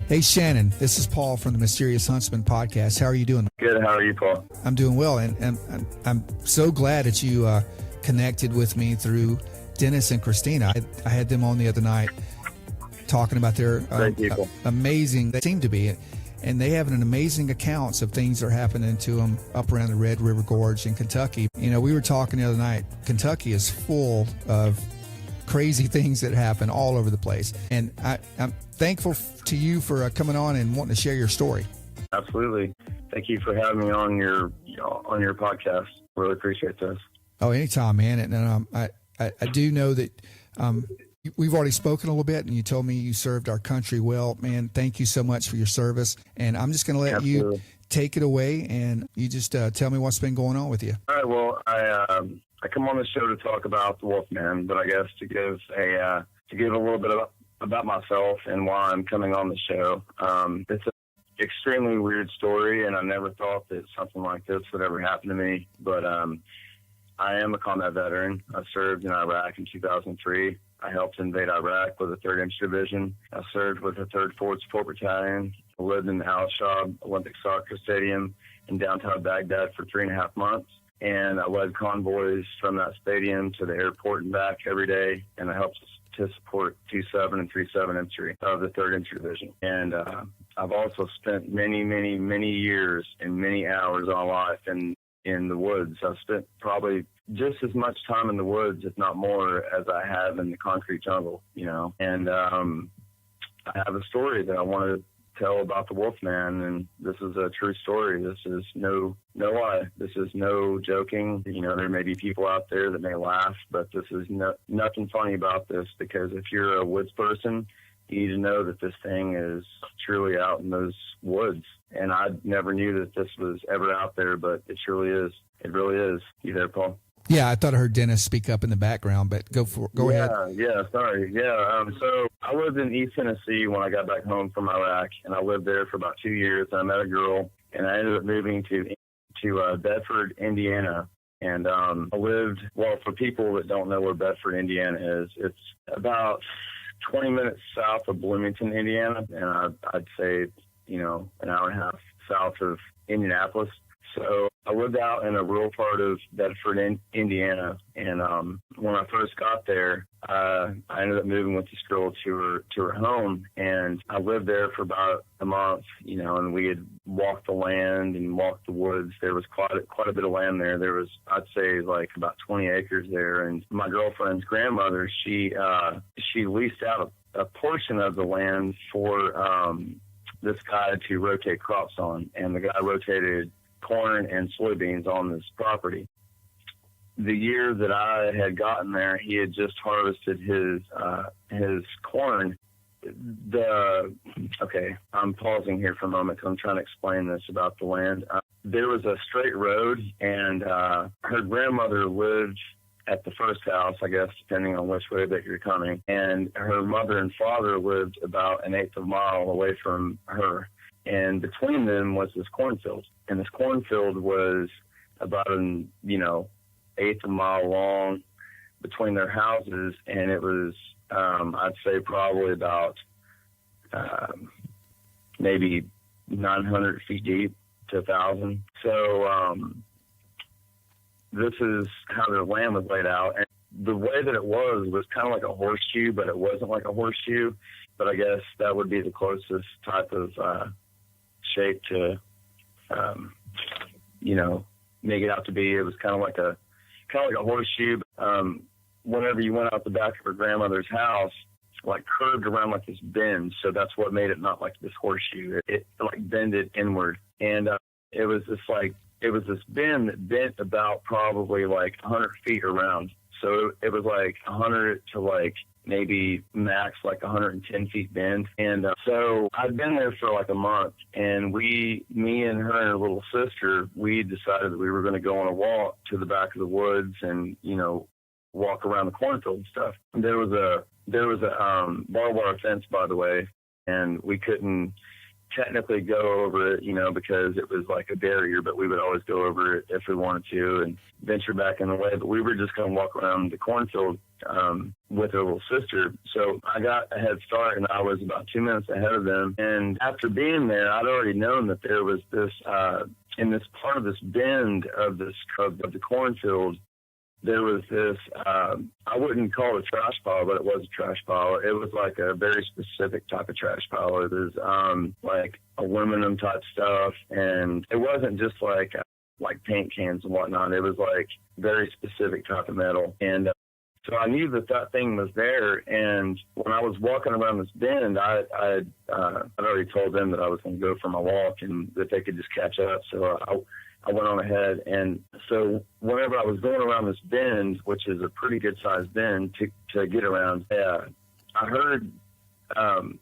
Hey, Shannon, this is Paul from the Mysterious Huntsman podcast. How are you doing? Good. How are you, Paul? I'm doing well, and I'm so glad that you connected with me through Dennis and Christina. I had them on the other night talking about their amazing, they seem to be, and they have an amazing accounts of things that are happening to them up around the Red River Gorge in Kentucky. You know, we were talking the other night, Kentucky is full of crazy things that happen all over the place. And I'm thankful to you for coming on and wanting to share your story. Absolutely. Thank you for having me on your podcast. Really appreciate this. Oh, anytime, man. And I do know that we've already spoken a little bit, and you told me you served our country well. Man, thank you so much for your service. And I'm just going to let you take it away, and you just tell me what's been going on with you. All right. Well, I come on the show to talk about the Wolfman, but I guess to give a little bit about myself and why I'm coming on the show. It's an extremely weird story, and I never thought that something like this would ever happen to me. But I am a combat veteran. I served in Iraq in 2003. I helped invade Iraq with the 3rd Infantry Division. I served with the 3rd Forward Support Battalion. I lived in the Al Shab Olympic Soccer Stadium in downtown Baghdad for 3.5 months. And I led convoys from that stadium to the airport and back every day. And I helped to support 2-7 and 3-7 infantry of the 3rd Infantry Division. And I've also spent many, many, many years and many hours of my life in the woods. I've spent probably just as much time in the woods, if not more, as I have in the concrete jungle, you know. And I have a story that I want to tell about the Wolfman, and this is a true story. This is no lie. This is no joking. You know, there may be people out there that may laugh, but this is nothing funny about this, because if you're a woods person, you need to know that this thing is truly out in those woods. And I never knew that this was ever out there, but it surely is. It really is. You there, Paul? Yeah, I thought I heard Dennis speak up in the background, but go ahead. Yeah, sorry. Yeah, so I lived in East Tennessee when I got back home from Iraq, and I lived there for about 2 years. And I met a girl, and I ended up moving to Bedford, Indiana. And I lived, well, for people that don't know where Bedford, Indiana is, it's about 20 minutes south of Bloomington, Indiana, and I'd say, you know, an hour and a half south of Indianapolis. So I lived out in a rural part of Bedford, Indiana, and when I first got there, I ended up moving with this girl to her home, and I lived there for about a month, you know, and we had walked the land and walked the woods. There was quite a bit of land there. There was, I'd say, like about 20 acres there, and my girlfriend's grandmother, she leased out a portion of the land for this guy to rotate crops on, and the guy rotated corn and soybeans on this property. The year that I had gotten there, he had just harvested his corn. Okay, I'm pausing here for a moment because I'm trying to explain this about the land. There was a straight road, and her grandmother lived at the first house, I guess, depending on which way that you're coming. And her mother and father lived about 1/8 of a mile away from her. And between them was this cornfield. And this cornfield was about an, 1/8 of a mile long between their houses. And it was, I'd say probably about maybe 900 feet deep to 1,000. So this is how the land was laid out. And the way that it was kind of like a horseshoe, but it wasn't like a horseshoe. But I guess that would be the closest type of shape to, make it out to be. It was kind of like a horseshoe. Whenever you went out the back of her grandmother's house, like curved around like this bend. So that's what made it not like this horseshoe. It like bended inward. And it was this bend that bent about probably like 100 feet around. So it was like 100 to like maybe max like 110 feet bend. And so I'd been there for like a month, and me and her and her little sister, we decided that we were going to go on a walk to the back of the woods and, walk around the cornfield and stuff. There was a barbed wire fence, by the way, and we couldn't technically go over it, because it was like a barrier, but we would always go over it if we wanted to and venture back in the way. But we were just going to walk around the cornfield with her little sister. So I got a head start, and I was about 2 minutes ahead of them. And after being there, I'd already known that there was this, in this part of this bend of the cornfield, there was this, I wouldn't call it a trash pile, but it was a trash pile. It was like a very specific type of trash pile. It was like aluminum type stuff, and it wasn't just like paint cans and whatnot. It was like very specific type of metal. And so I knew that thing was there. And when I was walking around this bend, I'd already told them that I was going to go for my walk and that they could just catch up. So I went on ahead. And so whenever I was going around this bend, which is a pretty good sized bend to get around, I heard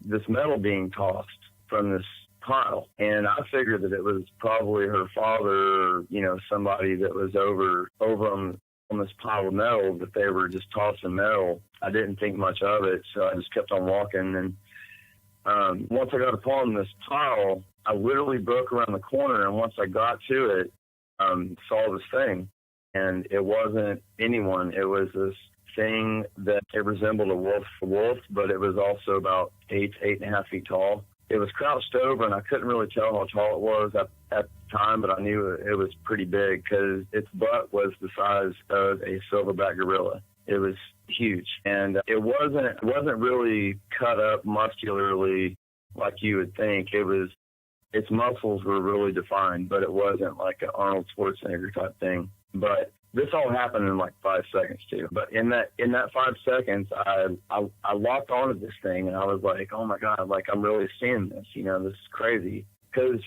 this metal being tossed from this pile. And I figured that it was probably her father, or, you know, somebody that was over on this pile of metal, that they were just tossing metal. I didn't think much of it, so I just kept on walking. And once I got upon this pile, I literally broke around the corner, and once I got to it, saw this thing. And it wasn't anyone. It was this thing that it resembled a wolf, but it was also about 8.5 feet tall. It was crouched over, and I couldn't really tell how tall it was at the time, but I knew it was pretty big because its butt was the size of a silverback gorilla. It was huge, and it wasn't really cut up muscularly like you would think. Its muscles were really defined, but it wasn't like an Arnold Schwarzenegger type thing. But this all happened in like 5 seconds too. But in that 5 seconds, I locked onto this thing, and I was like, oh my God, like I'm really seeing this, you know, this is crazy. Because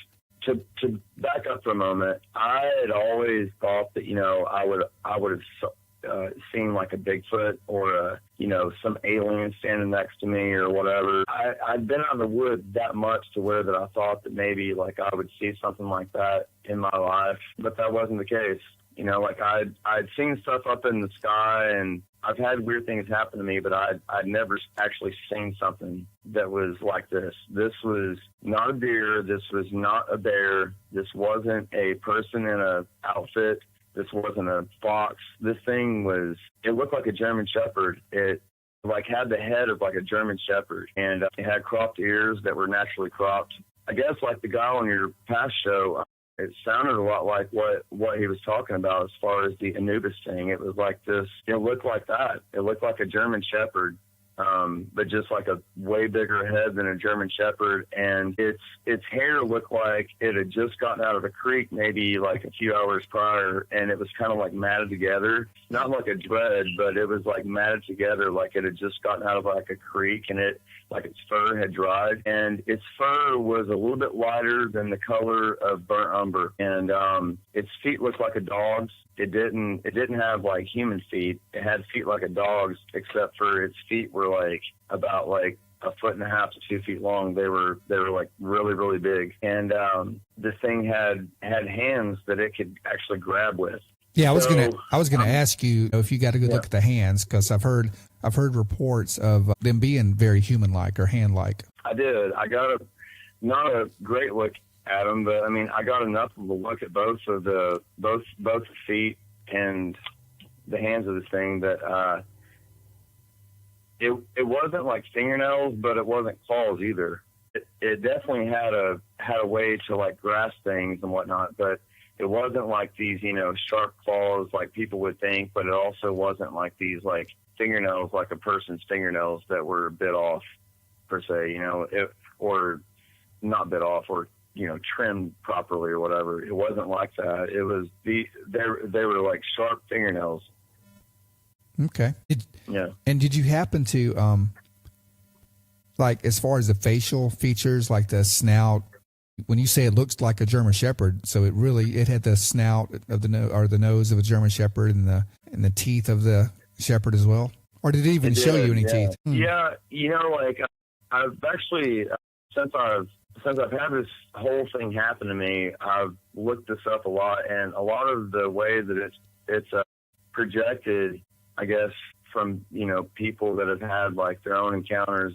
to back up for a moment, I had always thought that, you know, I would have seen like a Bigfoot or some alien standing next to me or whatever. I'd been out in the woods that much to where that I thought that maybe like I would see something like that in my life, but that wasn't the case. You know, like I'd seen stuff up in the sky, and I've had weird things happen to me, but I'd never actually seen something that was like this. This was not a deer. This was not a bear. This wasn't a person in a outfit. This wasn't a fox. This thing it looked like a German Shepherd. It like had the head of like a German Shepherd, and it had cropped ears that were naturally cropped. I guess like the guy on your past show, it sounded a lot like what he was talking about as far as the Anubis thing. It was like this, it looked like that. It looked like a German Shepherd, but just like a way bigger head than a German Shepherd. And its hair looked like it had just gotten out of a creek maybe like a few hours prior, and it was kind of like matted together. Not like a dread, but it was like matted together like it had just gotten out of like a creek, and like its fur had dried, and its fur was a little bit lighter than the color of burnt umber, and its feet looked like a dog's. It didn't have like human feet. It had feet like a dog's, except for its feet were like about like 1.5 to 2 feet long. They were like really, really big, and this thing had hands that it could actually grab with. Yeah, I was gonna ask you if you got a good look at the hands, because I've heard reports of them being very human-like or hand-like. I did. I got not a great look at them, but I mean, I got enough of a look at both the feet and the hands of this thing that it wasn't like fingernails, but it wasn't claws either. It definitely had a way to like grasp things and whatnot, but it wasn't like these, sharp claws like people would think, but it also wasn't like these like fingernails, like a person's fingernails that were bit off per se, or not bit off or, trimmed properly or whatever. It wasn't like that. It was they were like sharp fingernails. Okay. Yeah. And did you happen to, like as far as the facial features, like the snout, when you say it looks like a German Shepherd, so it had the snout of the nose of a German Shepherd and the teeth of the Shepherd as well? Or did it even show you any teeth? Yeah. Like I've actually, since I've had this whole thing happen to me, I've looked this up a lot, and a lot of the way that it's projected, I guess, from, people that have had like their own encounters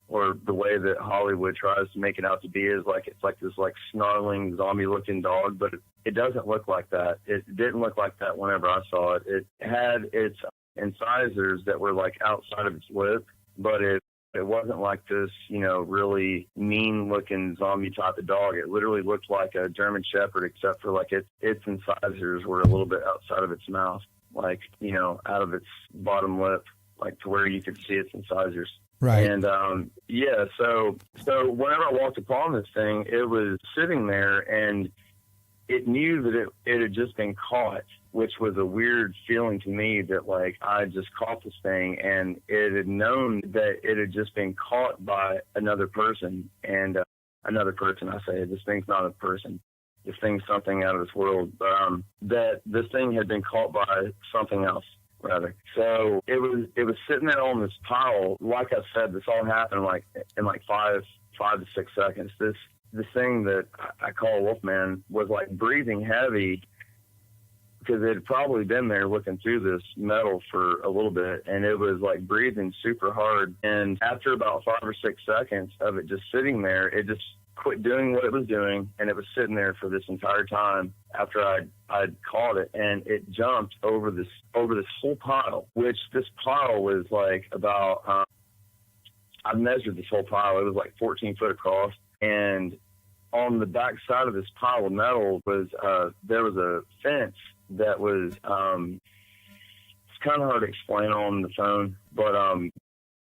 or the way that Hollywood tries to make it out to be is like, it's like this like snarling zombie looking dog, but it doesn't look like that. It didn't look like that whenever I saw it. It had its incisors that were like outside of its lip, but it wasn't like this, really mean looking zombie type of dog. It literally looked like a German Shepherd, except for like its incisors were a little bit outside of its mouth, like, out of its bottom lip, like to where you could see its incisors. Right. And, so whenever I walked upon this thing, it was sitting there and it knew that it had just been caught, which was a weird feeling to me that like I just caught this thing, and it had known that it had just been caught by another person. And another person, I say, this thing's not a person. This thing's something out of this world. That this thing had been caught by something else, rather. So it was sitting there on this pile. Like I said, this all happened like in like 5 to 6 seconds. This thing that I call Wolfman was like breathing heavy, because it had probably been there looking through this metal for a little bit, and it was like breathing super hard. And after about 5 or 6 seconds of it just sitting there, it just quit doing what it was doing, and it was sitting there for this entire time after I'd caught it, and it jumped over this whole pile, which this pile was like about, I measured this whole pile, it was like 14 foot across, and on the back side of this pile of metal was, there was a fence that was, it's kind of hard to explain on the phone, but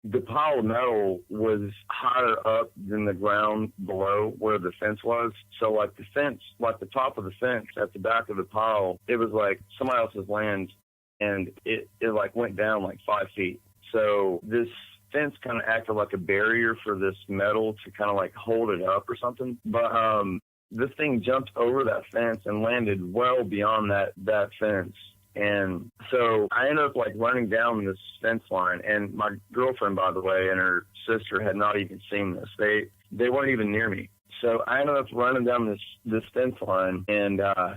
the pile of metal was higher up than the ground below where the fence was. So like the fence, like the top of the fence at the back of the pile, it was like somebody else's land, and it like went down like 5 feet. So this fence kind of acted like a barrier for this metal to kind of like hold it up or something. But this thing jumped over that fence and landed well beyond that fence. And so I ended up like running down this fence line, and my girlfriend, by the way, and her sister had not even seen this. They weren't even near me. So I ended up running down this fence line, and I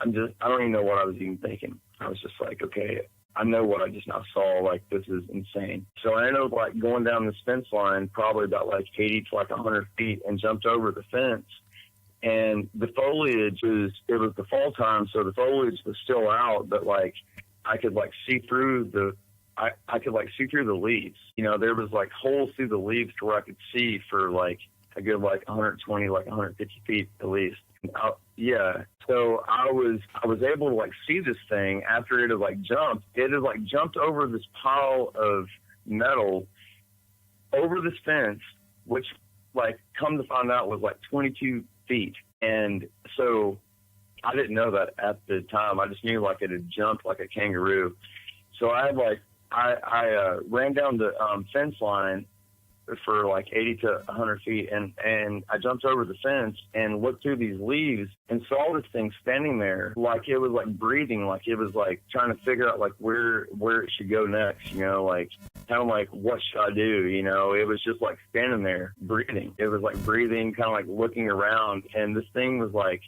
don't even know what I was even thinking. I was just like, okay, I know what I just now saw. Like, this is insane. So I ended up like going down this fence line, probably about like 80 to like 100 feet, and jumped over the fence. And the foliage it was the fall time, so the foliage was still out, but like I could like see through I could like see through the leaves. There was like holes through the leaves to where I could see for like a good like 120, like 150 feet at least. Yeah. So I was able to like see this thing after it had like jumped. It had like jumped over this pile of metal over this fence, which like come to find out was like 22 feet. And so I didn't know that at the time. I just knew like it had jumped like a kangaroo. So I ran down the fence line for like 80 to 100 feet, and I jumped over the fence and looked through these leaves and saw this thing standing there, like it was like breathing, like it was like trying to figure out like where it should go next, like kind of like, what should I do? It was just like standing there breathing. It was like breathing, kind of like looking around, and this thing was like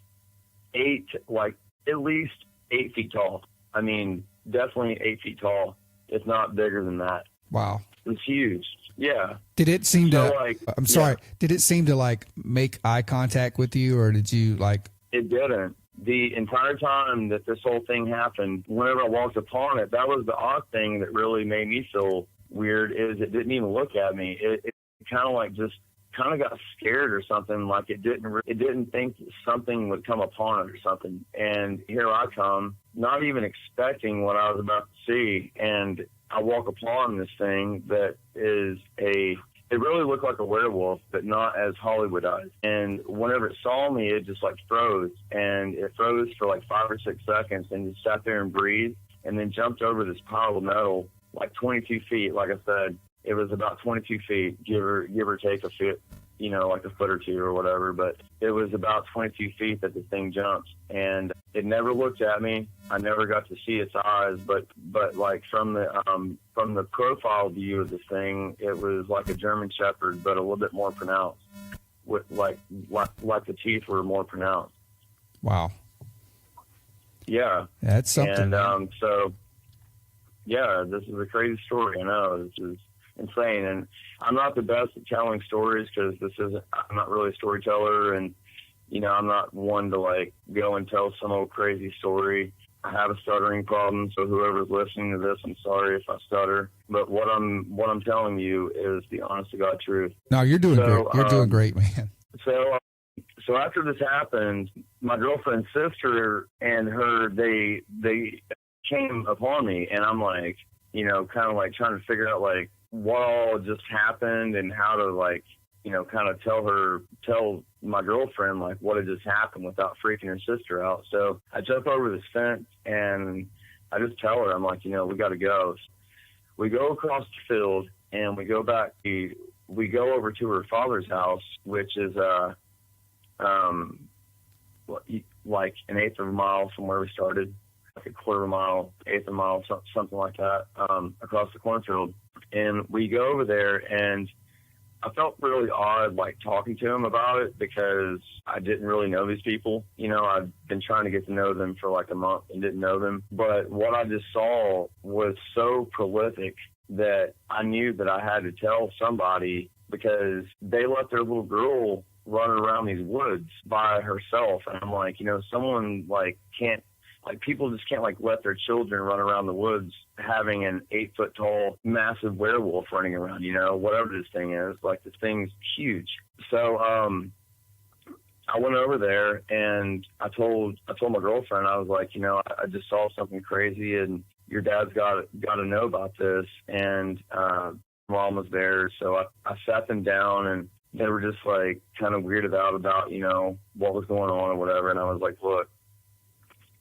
at least 8 feet tall. I mean, definitely 8 feet tall, if not bigger than that. Wow. It was huge. Yeah. Did it seem to, like, I'm sorry, did it seem to like make eye contact with you, or did you like? It didn't. The entire time that this whole thing happened, whenever I walked upon it, that was the odd thing that really made me feel weird, is it didn't even look at me. It kind of like just kind of got scared or something. Like it didn't think that something would come upon it or something. And here I come, not even expecting what I was about to see. And I walk upon this thing that is it really looked like a werewolf, but not as Hollywoodized. And whenever it saw me, it just like froze, and it froze for like 5 or 6 seconds and just sat there and breathed, and then jumped over this pile of metal, like 22 feet. Like I said, it was about 22 feet, give or take a foot, like a foot or two or whatever. But it was about 22 feet that the thing jumped, and it never looked at me. I never got to see its eyes, but like from the profile view of this thing, it was like a German Shepherd, but a little bit more pronounced, with like the teeth were more pronounced. Wow. Yeah. That's something. And so, yeah, this is a crazy story. I know, this is insane, and I'm not the best at telling stories, because I'm not really a storyteller, and I'm not one to like go and tell some old crazy story. I have a stuttering problem, so whoever's listening to this, I'm sorry if I stutter. But what I'm telling you is the honest to God truth. No, you're doing great. You're doing great, man. So after this happened, my girlfriend's sister and her, they came upon me, and I'm like, you know, kind of like trying to figure out like what all just happened and how to like, you know, kind of tell my girlfriend like what had just happened without freaking her sister out. So I jump over this fence and I just tell her, I'm like, you know, we got to go. We go across the field and we go back. We go over to her father's house, which is like an eighth of a mile from where we started, like a quarter of a mile, eighth of a mile, something like that, across the cornfield. And we go over there, and I felt really odd, like talking to him about it, because I didn't really know these people. You know, I've been trying to get to know them for like a month and didn't know them. But what I just saw was so prolific that I knew that I had to tell somebody, because they let their little girl run around these woods by herself. And I'm like, you know, someone like can't, like people just can't like let their children run around the woods having an 8-foot tall, massive werewolf running around, you know, whatever this thing is. Like this thing's huge. So, I went over there and I told my girlfriend, I was like, you know, I just saw something crazy and your dad's got to know about this. And, mom was there. So I sat them down and they were just like kind of weirded out about, you know, what was going on or whatever. And I was like, look,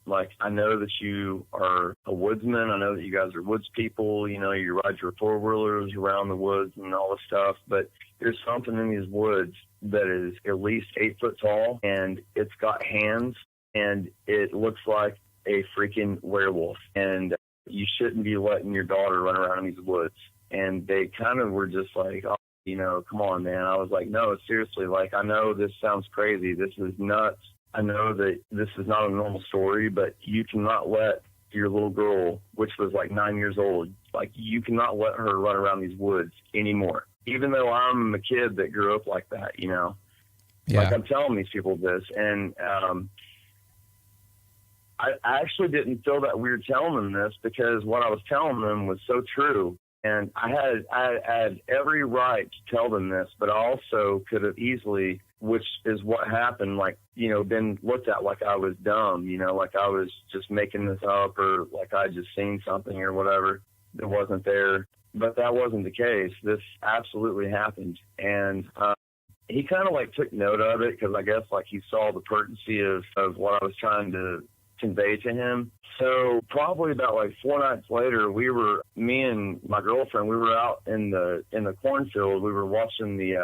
like, I know that you are a woodsman. I know that you guys are woods people. You know, you ride your four-wheelers around the woods and all this stuff. But there's something in these woods that is at least 8 foot tall, and it's got hands, and it looks like a freaking werewolf. And you shouldn't be letting your daughter run around in these woods. And they kind of were just like, oh, you know, come on, man. I was like, no, seriously. Like, I know this sounds crazy. This is nuts. I know that this is not a normal story, but you cannot let your little girl, which was like 9 years old, like you cannot let her run around these woods anymore. Even though I'm a kid that grew up like that, you know, like I'm telling these people this. And I actually didn't feel that weird telling them this, because what I was telling them was so true. And I had every right to tell them this, but I also could have easily, which is what happened, like, you know, been looked at like I was dumb, you know, like I was just making this up, or like I just seen something or whatever that wasn't there. But that wasn't the case. This absolutely happened. And he kind of like took note of it, because I guess like he saw the pertinency of what I was trying to convey to him. So probably about like 4 nights later, me and my girlfriend, we were out in the cornfield. We were watching this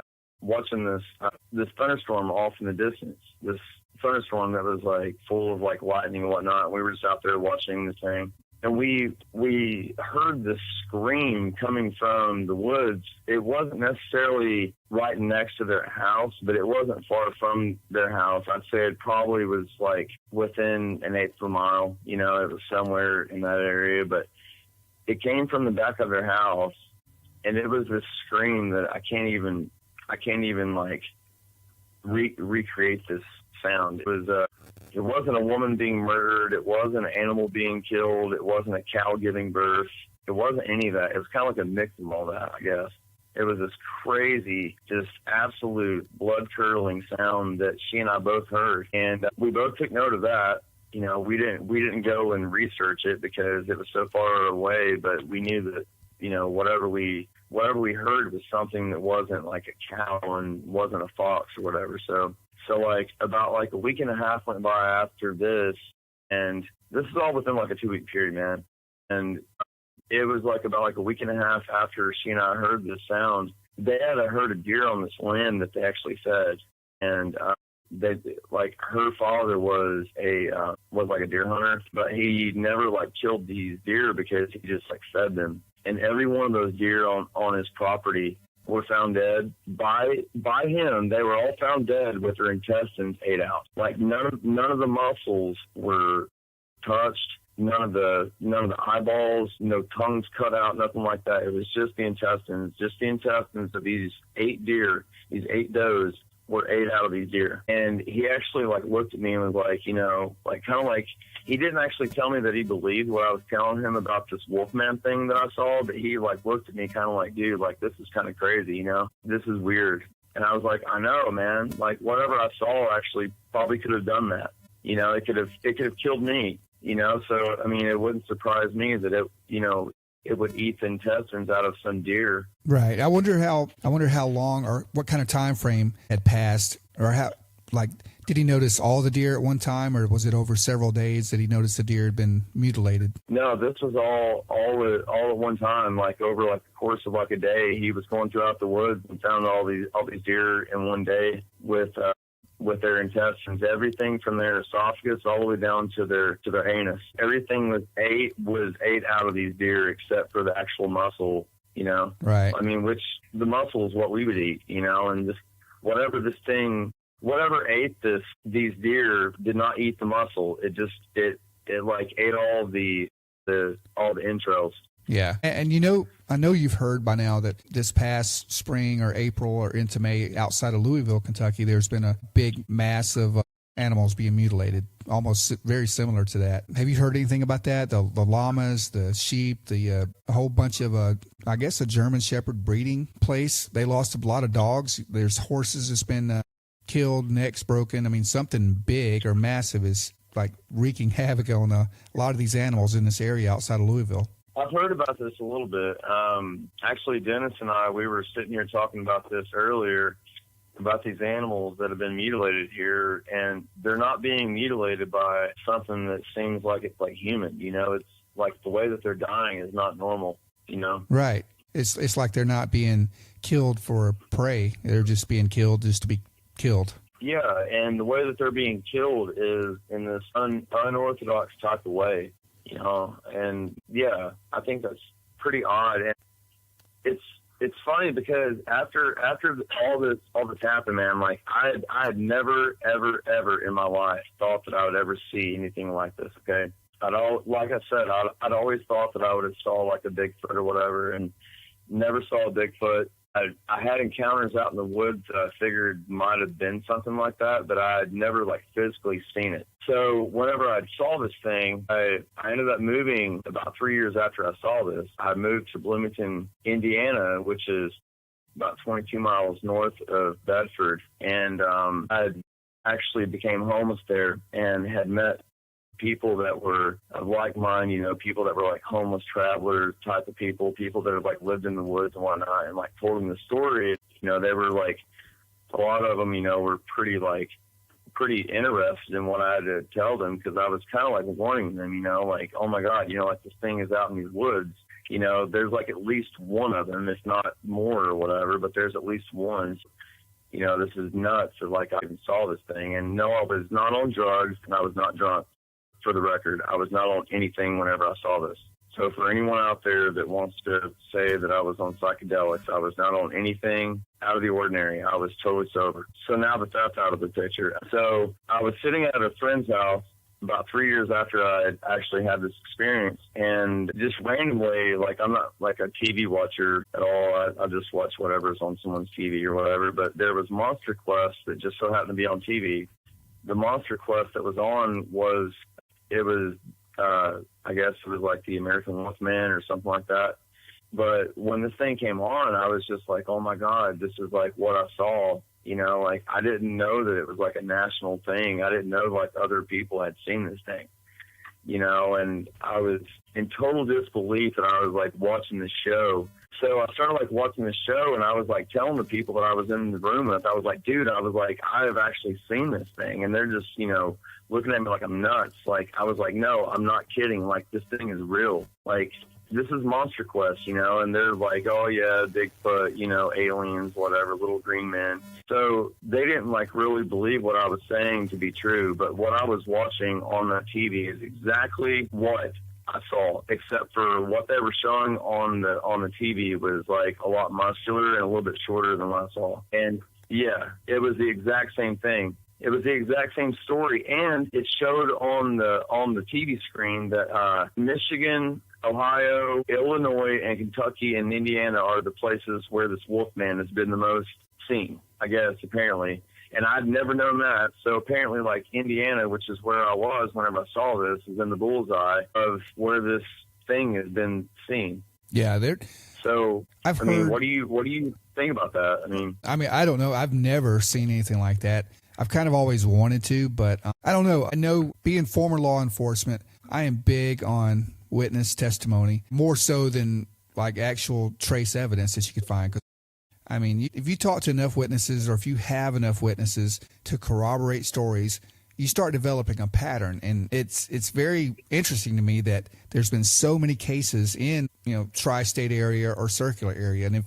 thunderstorm off in the distance. This thunderstorm that was like full of like lightning and whatnot. We were just out there watching this thing, and we heard this scream coming from the woods. It wasn't necessarily right next to their house, but it wasn't far from their house. I'd say it probably was like within an eighth of a mile. You know, it was somewhere in that area, but it came from the back of their house, and it was this scream that I can't even like recreate this sound. It wasn't a woman being murdered. It wasn't an animal being killed. It wasn't a cow giving birth. It wasn't any of that. It was kind of like a mix of all that, I guess. It was this crazy, just absolute blood-curdling sound that she and I both heard. And we both took note of that. You know, we didn't go and research it because it was so far away, but we knew that, you know, whatever we heard was something that wasn't like a cow and wasn't a fox or whatever. So like about like a week and a half went by after this, and this is all within like a 2-week period, man. And it was like about like a week and a half after she and I heard this sound, they had a herd of deer on this land that they actually fed. And they, like, her father was like a deer hunter, but he never like killed these deer because he just like fed them. And every one of those deer on his property were found dead by him. They were all found dead with their intestines ate out. Like none of the muscles were touched. None of the eyeballs, no tongues cut out, nothing like that. It was just the intestines of these 8 deer, these 8 does were 8 out of these deer. And he actually like looked at me and was like, you know, like kind of like, he didn't actually tell me that he believed what I was telling him about this Wolfman thing that I saw, but he like looked at me kind of like, dude, like this is kind of crazy, you know, this is weird. And I was like, I know, man, like whatever I saw actually probably could have done that. You know, it could have killed me, you know? So, I mean, it wouldn't surprise me that it, you know, it would eat the intestines out of some deer. Right. I wonder how long or what kind of time frame had passed, or how, like, did he notice all the deer at one time, or was it over several days that he noticed the deer had been mutilated? No, this was all at one time, like over like the course of like a day. He was going throughout the woods and found all these deer in one day with their intestines, everything from their esophagus all the way down to their anus. Everything was ate out of these deer except for the actual muscle, you know? Right. I mean, which the muscle is what we would eat, you know, and just whatever ate these deer did not eat the muscle. It like ate all the entrails. Yeah. And you know, I know you've heard by now that this past spring or April or into May outside of Louisville, Kentucky, there's been a big mass of animals being mutilated, almost very similar to that. Have you heard anything about that? The llamas, the sheep, a whole bunch of, I guess, a German Shepherd breeding place. They lost a lot of dogs. There's horses that's been killed, necks broken. I mean, something big or massive is like wreaking havoc on a lot of these animals in this area outside of Louisville. I've heard about this a little bit. Actually, Dennis and I, we were sitting here talking about this earlier, about these animals that have been mutilated here, and they're not being mutilated by something that seems like it's like human, you know? It's like the way that they're dying is not normal, you know? Right. It's like they're not being killed for prey. They're just being killed just to be killed. Yeah, and the way that they're being killed is in this unorthodox type of way. You know, and yeah, I think that's pretty odd. And it's funny because after all this happened, man, like I had never ever in my life thought that I would ever see anything like this. Okay, like I said, I'd always thought that I would have saw like a Bigfoot or whatever, and never saw a Bigfoot. I had encounters out in the woods that I figured might have been something like that, but I had never like physically seen it. So whenever I saw this thing, I ended up moving about 3 years after I saw this. I moved to Bloomington, Indiana, which is about 22 miles north of Bedford. And I actually became homeless there and had met people that were of like mind, you know, people that were like homeless travelers type of people that have like lived in the woods and whatnot, and like told them the story. You know, they were like, a lot of them, you know, were pretty interested in what I had to tell them, because I was kind of like warning them, you know, like, oh my God, you know, like this thing is out in these woods. You know, there's like at least one of them, if not more or whatever, but there's at least one. You know, this is nuts. So like I even saw this thing, and no, I was not on drugs and I was not drunk. For the record, I was not on anything whenever I saw this. So for anyone out there that wants to say that I was on psychedelics, I was not on anything out of the ordinary. I was totally sober. So now that that's out of the picture. So I was sitting at a friend's house about 3 years after I had actually had this experience, and just randomly, like I'm not like a TV watcher at all. I just watch whatever's on someone's TV or whatever, but there was Monster Quest that just so happened to be on TV. The Monster Quest that was on was, I guess it was like the American Wolfman or something like that. But when this thing came on, I was just like, oh my God, this is like what I saw. You know, like I didn't know that it was like a national thing. I didn't know like other people had seen this thing, you know, and I was in total disbelief that I was like watching the show. So I started like watching the show, and I was like telling the people that I was in the room with, I was like, dude, I was like, I have actually seen this thing. And they're just, you know, looking at me like I'm nuts. Like, I was like, no, I'm not kidding. Like, this thing is real. Like, this is Monster Quest, you know, and they're like, oh yeah, Bigfoot, you know, aliens, whatever, little green men. So they didn't like really believe what I was saying to be true, but what I was watching on that TV is exactly what I saw, except for what they were showing on the TV was like a lot muscular and a little bit shorter than what I saw. And yeah, it was the exact same thing. It was the exact same story, and it showed on the TV screen that Michigan, Ohio, Illinois, and Kentucky and Indiana are the places where this Wolfman has been the most seen, I guess, apparently. And I'd never known that. So apparently, like, Indiana, which is where I was whenever I saw this, is in the bullseye of where this thing has been seen. Yeah, So I've heard. What do you think about that? I don't know. I've never seen anything like that. I've kind of always wanted to, but I don't know. I know, being former law enforcement, I am big on witness testimony, more so than like actual trace evidence that you could find. If you talk to enough witnesses, or if you have enough witnesses to corroborate stories, you start developing a pattern. And it's very interesting to me that there's been so many cases in, tri-state area or circular area. And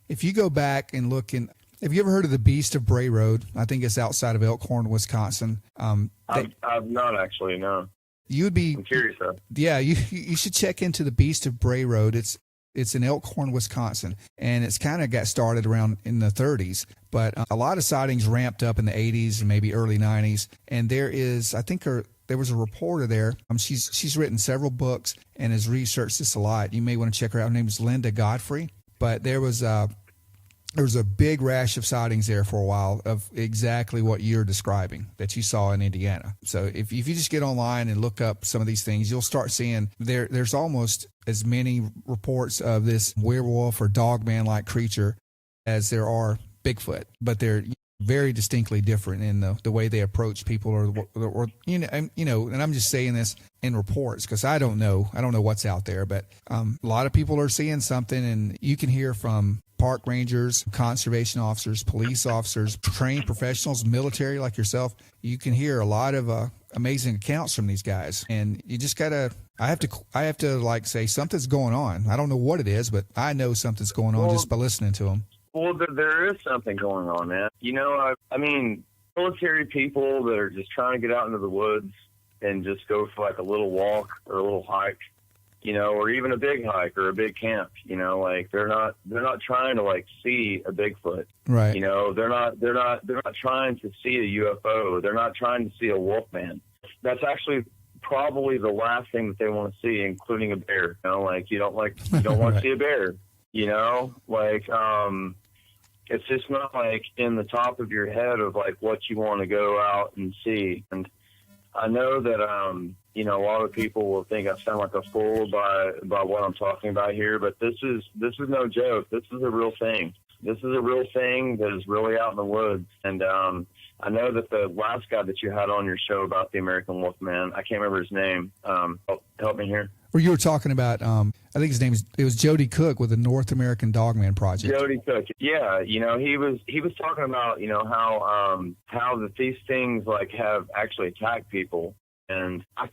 if you go back and look in, have you ever heard of the Beast of Bray Road? I think it's outside of Elkhorn, Wisconsin. I've not actually, no. I'm curious though. Yeah, you should check into the Beast of Bray Road. It's in Elkhorn, Wisconsin, and it's kind of got started around in the 30s, but a lot of sightings ramped up in the 80s and maybe early 90s. And there was a reporter there. She's written several books and has researched this a lot. You may want to check her out. Her name is Linda Godfrey. But there was a big rash of sightings there for a while of exactly what you're describing that you saw in Indiana. So if you just get online and look up some of these things, you'll start seeing there's almost as many reports of this werewolf or dogman-like creature as there are Bigfoot, but they're very distinctly different in the way they approach people, or and I'm just saying this in reports because I don't know what's out there, but a lot of people are seeing something, and you can hear from park rangers, conservation officers, police officers, trained professionals, military like yourself. You can hear a lot of amazing accounts from these guys, and you just gotta. I have to like say something's going on. I don't know what it is, but I know something's going on just by listening to them. Well, there is something going on, man. Military people that are just trying to get out into the woods and just go for like a little walk or a little hike, or even a big hike or a big camp, like they're not trying to like see a Bigfoot. Right. They're not trying to see a UFO. They're not trying to see a Wolfman. That's actually probably the last thing that they want to see, including a bear. You don't want to see a bear, it's just not like in the top of your head of like what you want to go out and see. And I know that, a lot of people will think I sound like a fool by what I'm talking about here, but this is no joke. This is a real thing. This is a real thing that is really out in the woods. And, I know that the last guy that you had on your show about the American Wolfman, I can't remember his name. Help me here. Or you were talking about, I think his name was Jody Cook with the North American Dogman Project. Jody Cook, yeah. He was talking about, how these things like have actually attacked people, and I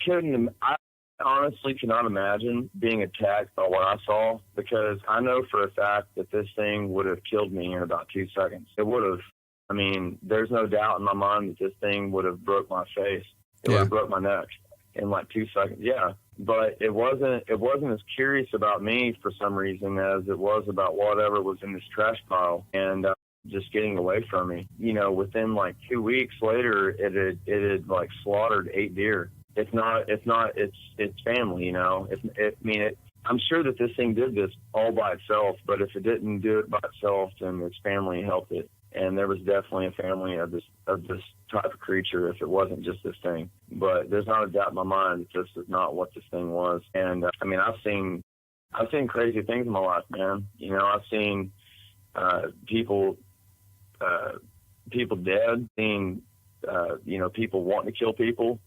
honestly cannot imagine being attacked by what I saw, because I know for a fact that this thing would have killed me in about 2 seconds. It would have. There's no doubt in my mind that this thing would have broke my face. It would have broke my neck in like 2 seconds. Yeah. But it wasn't as curious about me for some reason as it was about whatever was in this trash pile and just getting away from me. Within like 2 weeks later, it had like slaughtered 8 deer. It's family, I'm sure that this thing did this all by itself, but if it didn't do it by itself, then its family helped it. And there was definitely a family of this type of creature if it wasn't just this thing. But there's not a doubt in my mind that this is not what this thing was. And I've seen crazy things in my life, man. I've seen people dead, seen people wanting to kill people.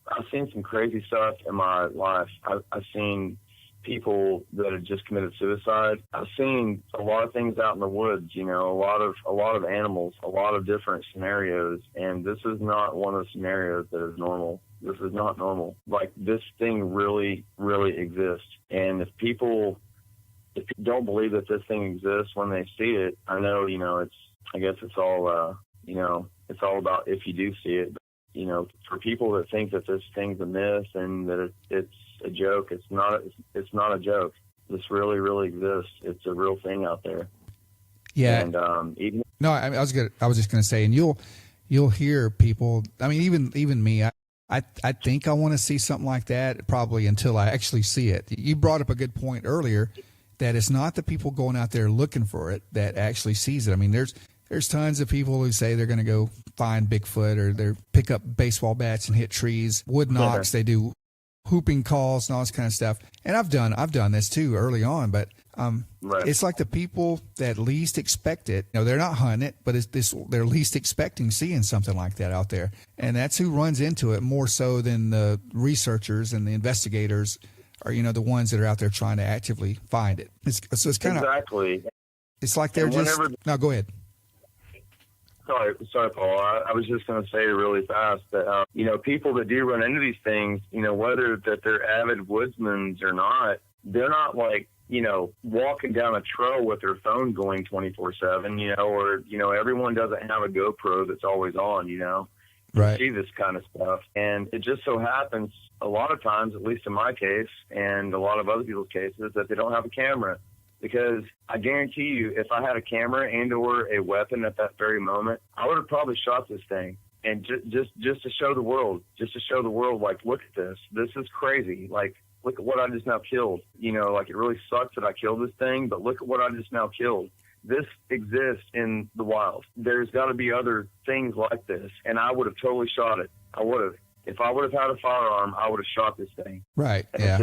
I've seen some crazy stuff in my life. I've seen people that have just committed suicide. I've seen a lot of things out in the woods, a lot of animals, a lot of different scenarios, and this is not one of the scenarios that is normal. This is not normal. Like, this thing really, really exists. And if people don't believe that this thing exists when they see it, I know, it's all about if you do see it. For people that think that this thing's a myth and that it's a joke, it's not a joke. This really, really exists. It's a real thing out there. Yeah. And I was just gonna say, and you'll hear people. Even me. I think I want to see something like that probably until I actually see it. You brought up a good point earlier that it's not the people going out there looking for it that actually sees it. there's tons of people who say they're going to go find Bigfoot, or they pick up baseball bats and hit trees, wood knocks. They do whooping calls and all this kind of stuff. And I've done this too early on, but it's like the people that least expect it. They're not hunting it, but they're least expecting seeing something like that out there. And that's who runs into it more so than the researchers and the investigators are, the ones that are out there trying to actively find it. It's kind of exactly. It's like they're just. No, go ahead. Sorry, Paul. I was just going to say really fast that, people that do run into these things, whether that they're avid woodsmen or not, they're not like, walking down a trail with their phone going 24/7, or, everyone doesn't have a GoPro that's always on, Right. See this kind of stuff. And it just so happens a lot of times, at least in my case and a lot of other people's cases, that they don't have a camera. Because I guarantee you, if I had a camera and or a weapon at that very moment, I would have probably shot this thing. And just to show the world, like, look at this. This is crazy. Like, look at what I just now killed. Like, it really sucks that I killed this thing, but look at what I just now killed. This exists in the wild. There's got to be other things like this. And I would have totally shot it. I would have. If I would have had a firearm, I would have shot this thing. Right. Yeah.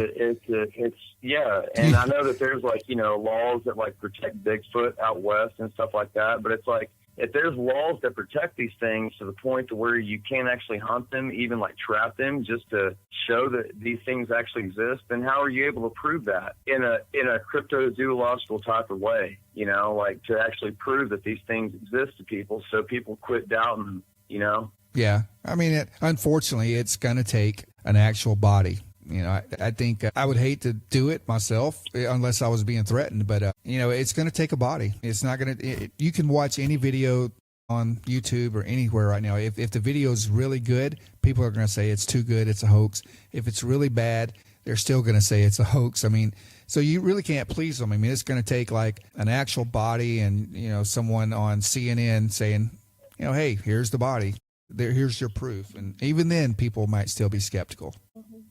Yeah. And I know that there's like, laws that like protect Bigfoot out west and stuff like that. But it's like, if there's laws that protect these things to the point to where you can't actually hunt them, even like trap them just to show that these things actually exist, then how are you able to prove that in a cryptozoological type of way, like to actually prove that these things exist to people so people quit doubting, Yeah. I mean, unfortunately, it's going to take an actual body. I think I would hate to do it myself unless I was being threatened. But, it's going to take a body. It's not going to – you can watch any video on YouTube or anywhere right now. If the video is really good, people are going to say it's too good, it's a hoax. If it's really bad, they're still going to say it's a hoax. I mean, so you really can't please them. I mean, it's going to take like an actual body and, someone on CNN saying, hey, here's the body. Here's your proof. And even then, people might still be skeptical.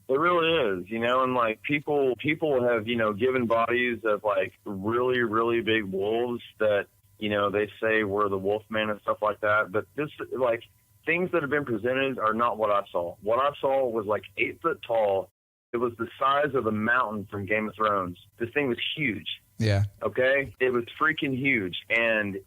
It really is, and like people have, given bodies of like really, really big wolves that, they say were the Wolfman and stuff like that. But this, like, things that have been presented are not what I saw. What I saw was like 8 foot tall. It was the size of a mountain from Game of Thrones. This thing was huge. Yeah. Okay. It was freaking huge. And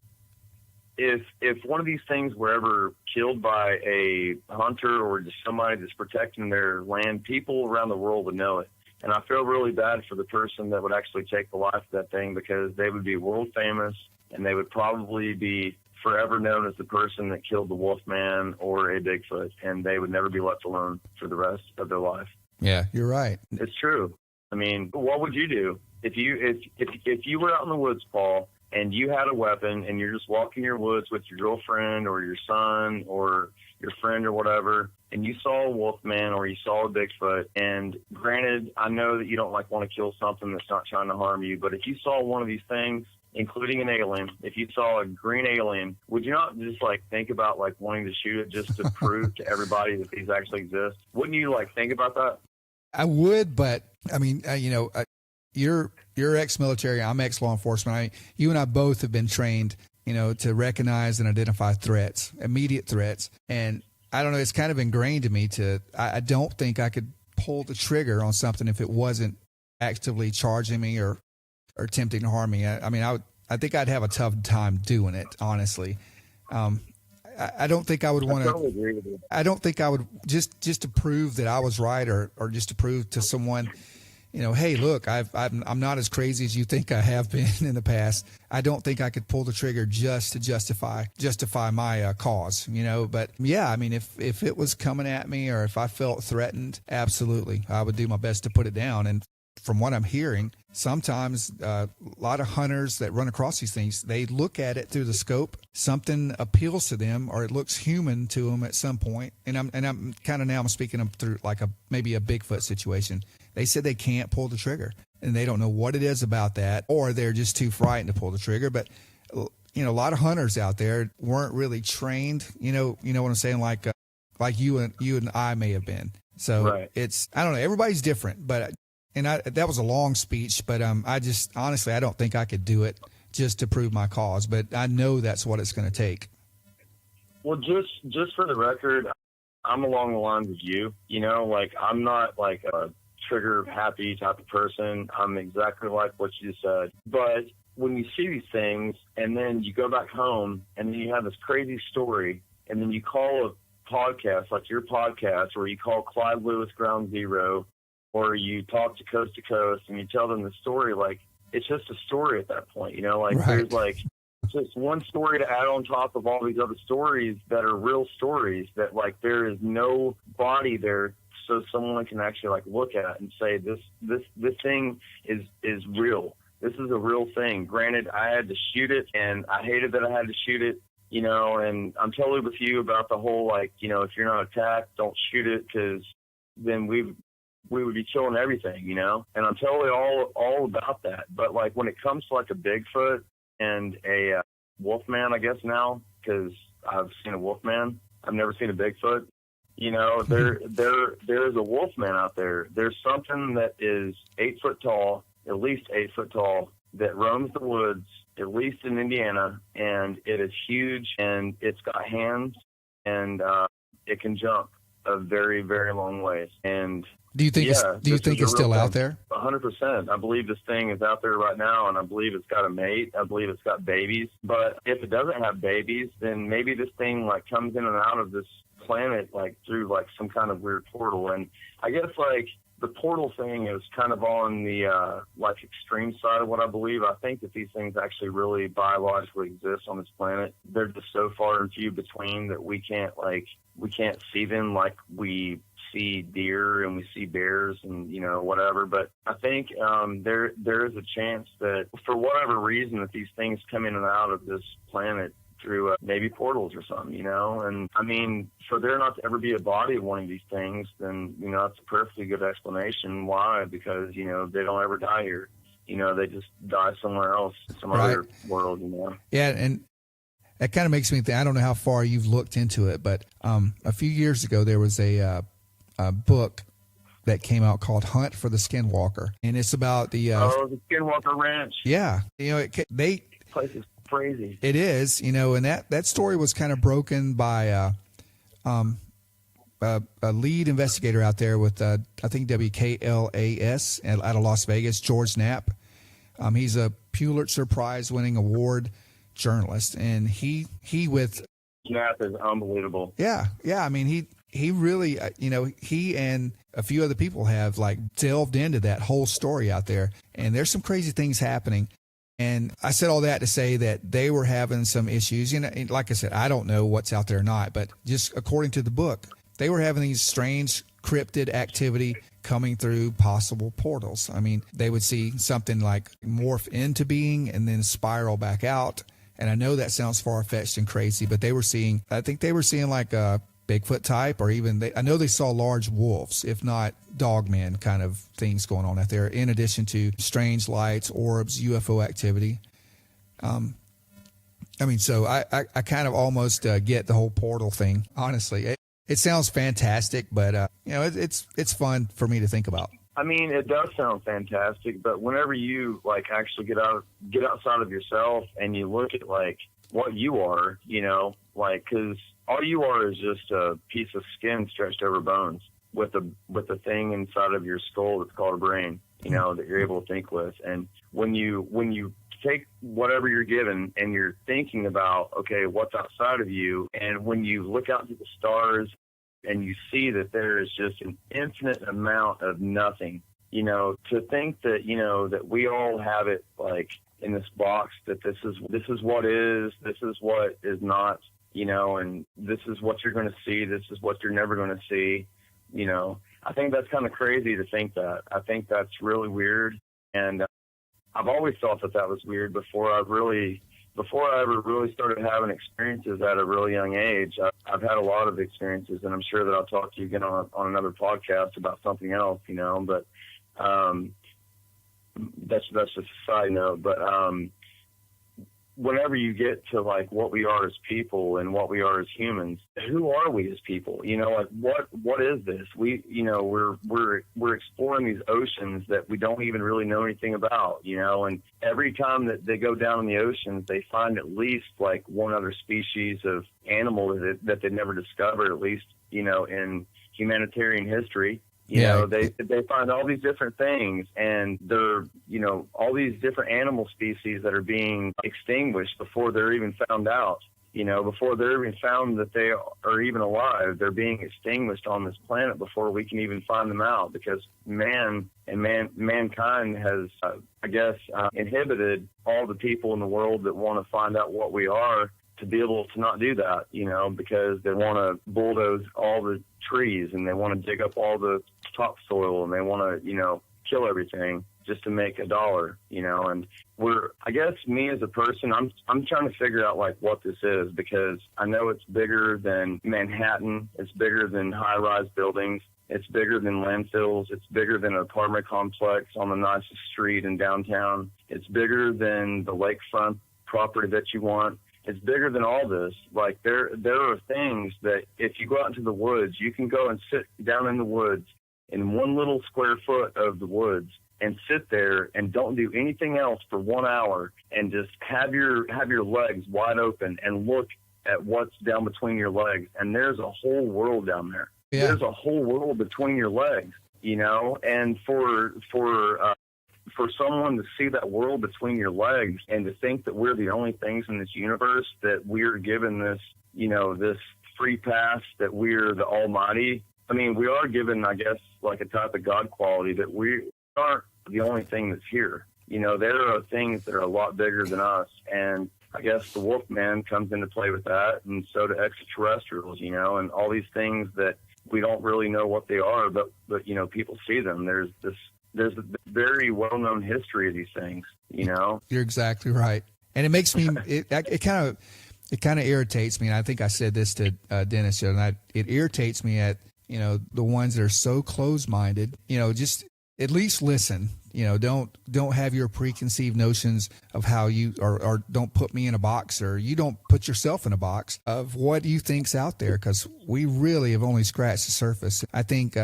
if one of these things were ever killed by a hunter or just somebody that's protecting their land, people around the world would know it. And I feel really bad for the person that would actually take the life of that thing, because they would be world famous and they would probably be forever known as the person that killed the Wolfman or a Bigfoot, and they would never be left alone for the rest of their life. Yeah, you're right. It's true. I mean, what would you do if you were out in the woods, Paul, and you had a weapon and you're just walking your woods with your girlfriend or your son or your friend or whatever, and you saw a Wolfman or you saw a Bigfoot, and granted, I know that you don't like want to kill something that's not trying to harm you, but if you saw one of these things, including an alien, if you saw a green alien, would you not just like think about like wanting to shoot it just to prove to everybody that these actually exist? Wouldn't you like think about that? I would, but I mean, you're ex-military. I'm ex-law enforcement. You and I both have been trained, to recognize and identify threats, immediate threats. And I don't know, it's kind of ingrained in me I don't think I could pull the trigger on something if it wasn't actively charging me or attempting to harm me. I think I'd have a tough time doing it, honestly. I don't think I would want to. Totally agree with you. I don't think I would just to prove that I was right, or just to prove to someone, hey, look, I'm not as crazy as you think I have been in the past. I don't think I could pull the trigger just to justify my cause, But yeah, I mean, if it was coming at me or if I felt threatened, absolutely, I would do my best to put it down. And from what I'm hearing, sometimes a lot of hunters that run across these things, they look at it through the scope. Something appeals to them, or it looks human to them at some point. And I'm kind of now I'm speaking them through like maybe a Bigfoot situation. They said they can't pull the trigger, and they don't know what it is about that, or they're just too frightened to pull the trigger. But a lot of hunters out there weren't really trained. You know what I'm saying? Like you and I may have been. So right. It's, I don't know. Everybody's different, but. And that was a long speech, but I just honestly, I don't think I could do it just to prove my cause, but I know that's what it's going to take. Well, just for the record, I'm along the lines of you. You know, like, I'm not like a trigger happy type of person. I'm exactly like what you said. But when you see these things and then you go back home and then you have this crazy story and then you call a podcast like your podcast, or you call Clyde Lewis Ground Zero, or you talk to Coast and you tell them the story, like, it's just a story at that point, you know, like right. There's like just one story to add on top of all these other stories that are real stories that, like, there is no body there so someone can actually, like, look at and say this thing is real. This is a real thing. Granted, I had to shoot it and I hated that I had to shoot it, you know, and I'm totally with you about the whole, like, you know, if you're not attacked, don't shoot it, because then we would be killing everything, you know, and I'm totally all about that. But, like, when it comes to, like, a Bigfoot and a Wolfman, I guess now, because I've seen a Wolfman, I've never seen a Bigfoot, you know, there's a Wolfman out there. There's something that is 8 foot tall, at least 8 foot tall, that roams the woods, at least in Indiana, and it is huge, and it's got hands, and it can jump a very, very long ways. And do you think it's still out there? 100%. I believe this thing is out there right now, and I believe it's got a mate. I believe it's got babies. But if it doesn't have babies, then maybe this thing, like, comes in and out of this planet, like, through, like, some kind of weird portal. And I guess, like, the portal thing is kind of on the like, extreme side of what I believe. I think that these things actually really biologically exist on this planet. They're just so far and few between that we can't see them like we see deer and we see bears and, you know, whatever. But I think there is a chance that for whatever reason that these things come in and out of this planet through maybe portals or something, you know. And I mean, for there not to ever be a body of one of these things, then, you know, it's a perfectly good explanation why, because, you know, they don't ever die here. You know, they just die somewhere else, some right. other world, you know. Yeah, and that kind of makes me think, I don't know how far you've looked into it, but a few years ago there was a book that came out called Hunt for the Skinwalker, and it's about the the Skinwalker Ranch. Yeah, you know, place is crazy. It is, you know, and that story was kind of broken by a lead investigator out there with I think WKLAS out of Las Vegas, George Knapp. He's a Pulitzer Prize winning award journalist, and he with Knapp is unbelievable. Yeah. I mean, he really, you know, he and a few other people have, like, delved into that whole story out there, and there's some crazy things happening. And I said all that to say that they were having some issues. You know, like I said, I don't know what's out there or not, but just according to the book, they were having these strange cryptid activity coming through possible portals. I mean, they would see something like morph into being and then spiral back out. And I know that sounds far-fetched and crazy, but I think they were seeing like a Bigfoot type, or even I know they saw large wolves, if not Dogman kind of things going on out there, in addition to strange lights, orbs, UFO activity. I mean, so I kind of almost get the whole portal thing, honestly. It sounds fantastic, but you know, it's fun for me to think about. I mean, it does sound fantastic, but whenever you, like, actually get outside of yourself and you look at, like, what you are, you know, like, because all you are is just a piece of skin stretched over bones with a thing inside of your skull that's called a brain, you know, that you're able to think with. And when you take whatever you're given and you're thinking about, okay, what's outside of you, and when you look out to the stars and you see that there is just an infinite amount of nothing, you know, to think that, you know, that we all have it, like, in this box, that this is what is, this is what is not, you know, and this is what you're going to see, this is what you're never going to see, you know. I think that's kind of crazy to think that. I think that's really weird, and I've always thought that was weird before I ever really started having experiences at a really young age. I've had a lot of experiences, and I'm sure that I'll talk to you again on another podcast about something else, you know, but that's just a side note. But whenever you get to like what we are as people and what we are as humans, who are we as people? You know, like what is this? We're exploring these oceans that we don't even really know anything about, you know, and every time that they go down in the oceans, they find at least like one other species of animal that they never discovered, at least, you know, in humanitarian history. You know, they find all these different things, and they're, you know, all these different animal species that are being extinguished before they're even found out. You know, before they're even found that they are even alive, they're being extinguished on this planet before we can even find them out, because mankind has, inhibited all the people in the world that want to find out what we are to be able to not do that, you know, because they want to bulldoze all the trees and they want to dig up all the topsoil and they want to, you know, kill everything just to make a dollar, you know. And I guess me as a person, I'm trying to figure out like what this is, because I know it's bigger than Manhattan. It's bigger than high-rise buildings. It's bigger than landfills. It's bigger than an apartment complex on the nicest street in downtown. It's bigger than the lakefront property that you want. It's bigger than all this. Like there are things that if you go out into the woods, you can go and sit down in the woods in one little square foot of the woods and sit there and don't do anything else for 1 hour and just have your legs wide open and look at what's down between your legs. And there's a whole world down there. Yeah. There's a whole world between your legs, you know, and for someone to see that world between your legs and to think that we're the only things in this universe, that we're given this, you know, this free pass, that we're the almighty. I mean, we are given, I guess, like a type of God quality, that we aren't the only thing that's here. You know, there are things that are a lot bigger than us. And I guess the Wolfman comes into play with that, and so do extraterrestrials, you know, and all these things that we don't really know what they are, but you know, people see them. There's a very well-known history of these things, you know? You're exactly right. And it makes me, it kind of irritates me. And I think I said this to Dennis the other night. It irritates me at, you know, the ones that are so closed-minded, you know, just at least listen, you know, don't have your preconceived notions of how you, or don't put me in a box, or you don't put yourself in a box of what you think's out there. 'Cause we really have only scratched the surface. I think,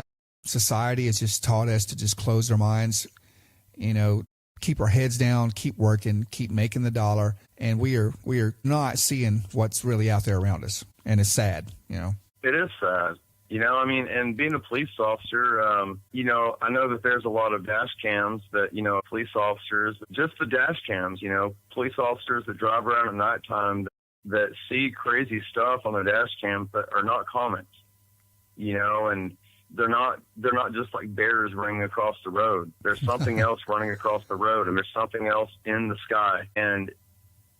society has just taught us to just close our minds, you know, keep our heads down, keep working, keep making the dollar, and we are not seeing what's really out there around us, and it's sad, you know. It is sad, you know. I mean, and being a police officer, you know, I know that there's a lot of dash cams that, you know, police officers, just the dash cams, you know, police officers that drive around at nighttime that see crazy stuff on their dash cams that are not comments, you know, and they're not just like bears running across the road. There's something else running across the road, and there's something else in the sky. And,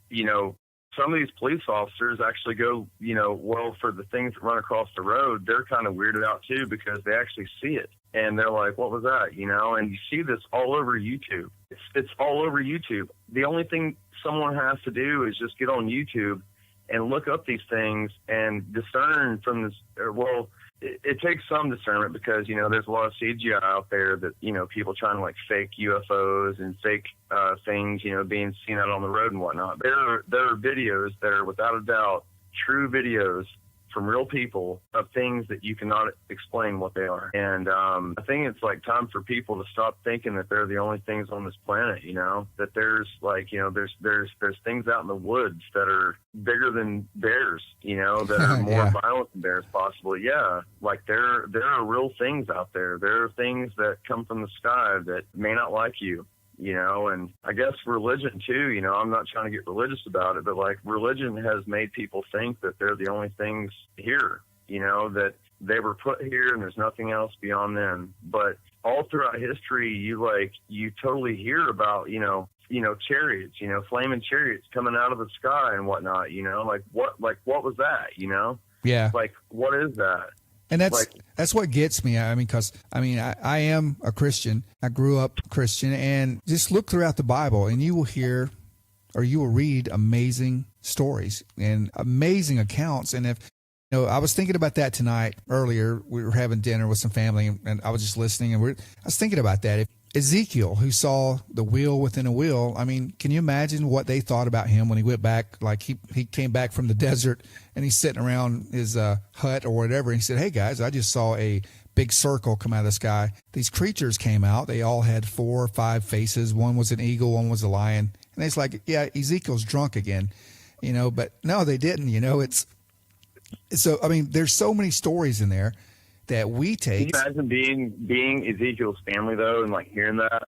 you know, some of these police officers actually go, you know, well, for the things that run across the road, they're kind of weirded out too, because they actually see it. And they're like, what was that? You know, and you see this all over YouTube. It's all over YouTube. The only thing someone has to do is just get on YouTube and look up these things and discern from this, it takes some discernment, because, you know, there's a lot of CGI out there that, you know, people trying to like fake UFOs and fake things, you know, being seen out on the road and whatnot. There are videos that are without a doubt true videos from real people of things that you cannot explain what they are. And I think it's like time for people to stop thinking that they're the only things on this planet, you know, that there's like, you know, there's things out in the woods that are bigger than bears, you know, that are more violent than bears possibly. Yeah. Like there are real things out there. There are things that come from the sky that may not like you. You know, and I guess religion too, you know, I'm not trying to get religious about it, but like religion has made people think that they're the only things here, you know, that they were put here and there's nothing else beyond them. But all throughout history, you totally hear about, you know, chariots, you know, flaming chariots coming out of the sky and whatnot, you know, like what was that, you know? Yeah. Like, what is that? And that's what gets me. I mean, because I am a Christian. I grew up Christian, and just look throughout the Bible, and you will hear, or you will read amazing stories and amazing accounts. And if, you know, I was thinking about that tonight. Earlier, we were having dinner with some family, and I was just listening, and I was thinking about that. Ezekiel, who saw the wheel within a wheel, I mean, can you imagine what they thought about him when he went back? Like he came back from the desert and he's sitting around his hut or whatever. And he said, "Hey guys, I just saw a big circle come out of the sky. These creatures came out. They all had 4 or 5 faces. One was an eagle, one was a lion." And it's like, yeah, Ezekiel's drunk again, but no, they didn't, it's so, I mean, there's so many stories in there that we take. Can you imagine being Ezekiel's family though, and like hearing that?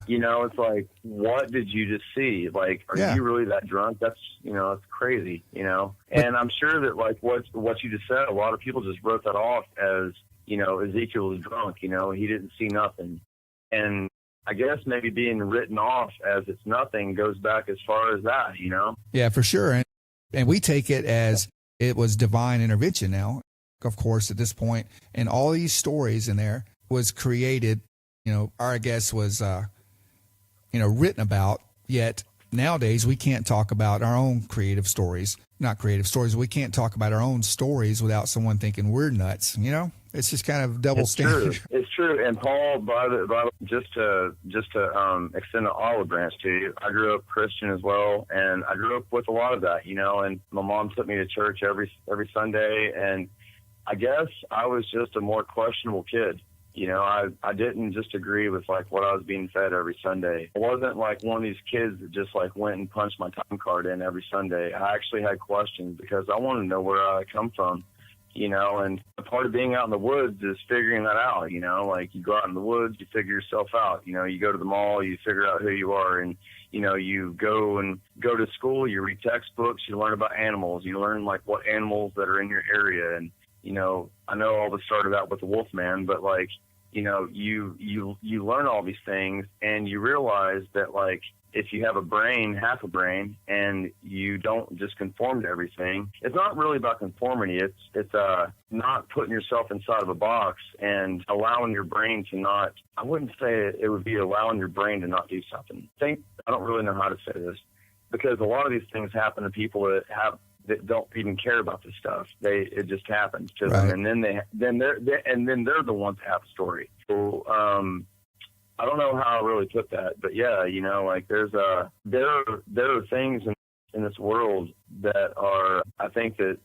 It's like, what did you just see? Like, are you really that drunk? That's it's crazy. And I'm sure that like what you just said, a lot of people just wrote that off as Ezekiel was drunk. He didn't see nothing, and I guess maybe being written off as it's nothing goes back as far as that. Yeah, for sure, and we take it as it was divine intervention now. Of course, at this point, and all these stories in there was created, our guess was, written about, yet nowadays we can't talk about our own creative stories, not creative stories. We can't talk about our own stories without someone thinking we're nuts, It's just kind of double standard. True. It's true. And Paul, just to extend the olive branch to you, I grew up Christian as well, and I grew up with a lot of that, and my mom took me to church every Sunday, and I guess I was just a more questionable kid. I didn't just agree with like what I was being fed every Sunday. I wasn't like one of these kids that just like went and punched my time card in every Sunday. I actually had questions because I wanted to know where I come from, and a part of being out in the woods is figuring that out, like you go out in the woods, you figure yourself out, you go to the mall, you figure out who you are, and you go to school, you read textbooks, you learn about animals, you learn like what animals that are in your area. And I know all this started out with the Wolfman, but like, you learn all these things and you realize that like, if you have a brain, half a brain, and you don't just conform to everything, it's not really about conformity. It's not putting yourself inside of a box and allowing your brain to not, I wouldn't say it would be allowing your brain to not do something. I don't really know how to say this, because a lot of these things happen to people that don't even care about this stuff. It just happens to them, and then they're the ones that have a story. So I don't know how I really put that, but yeah, like there are things in this world that are, I think that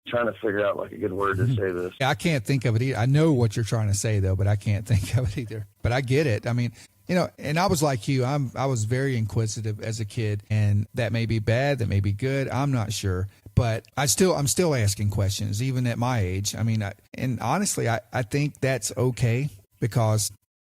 trying to figure out like a good word to say this. I can't think of it either. I know what you're trying to say though, but I can't think of it either. But I get it. I mean, and I was like you. I was very inquisitive as a kid, and that may be bad, that may be good. I'm not sure, but I'm still asking questions, even at my age. I mean, and honestly, I think that's okay, because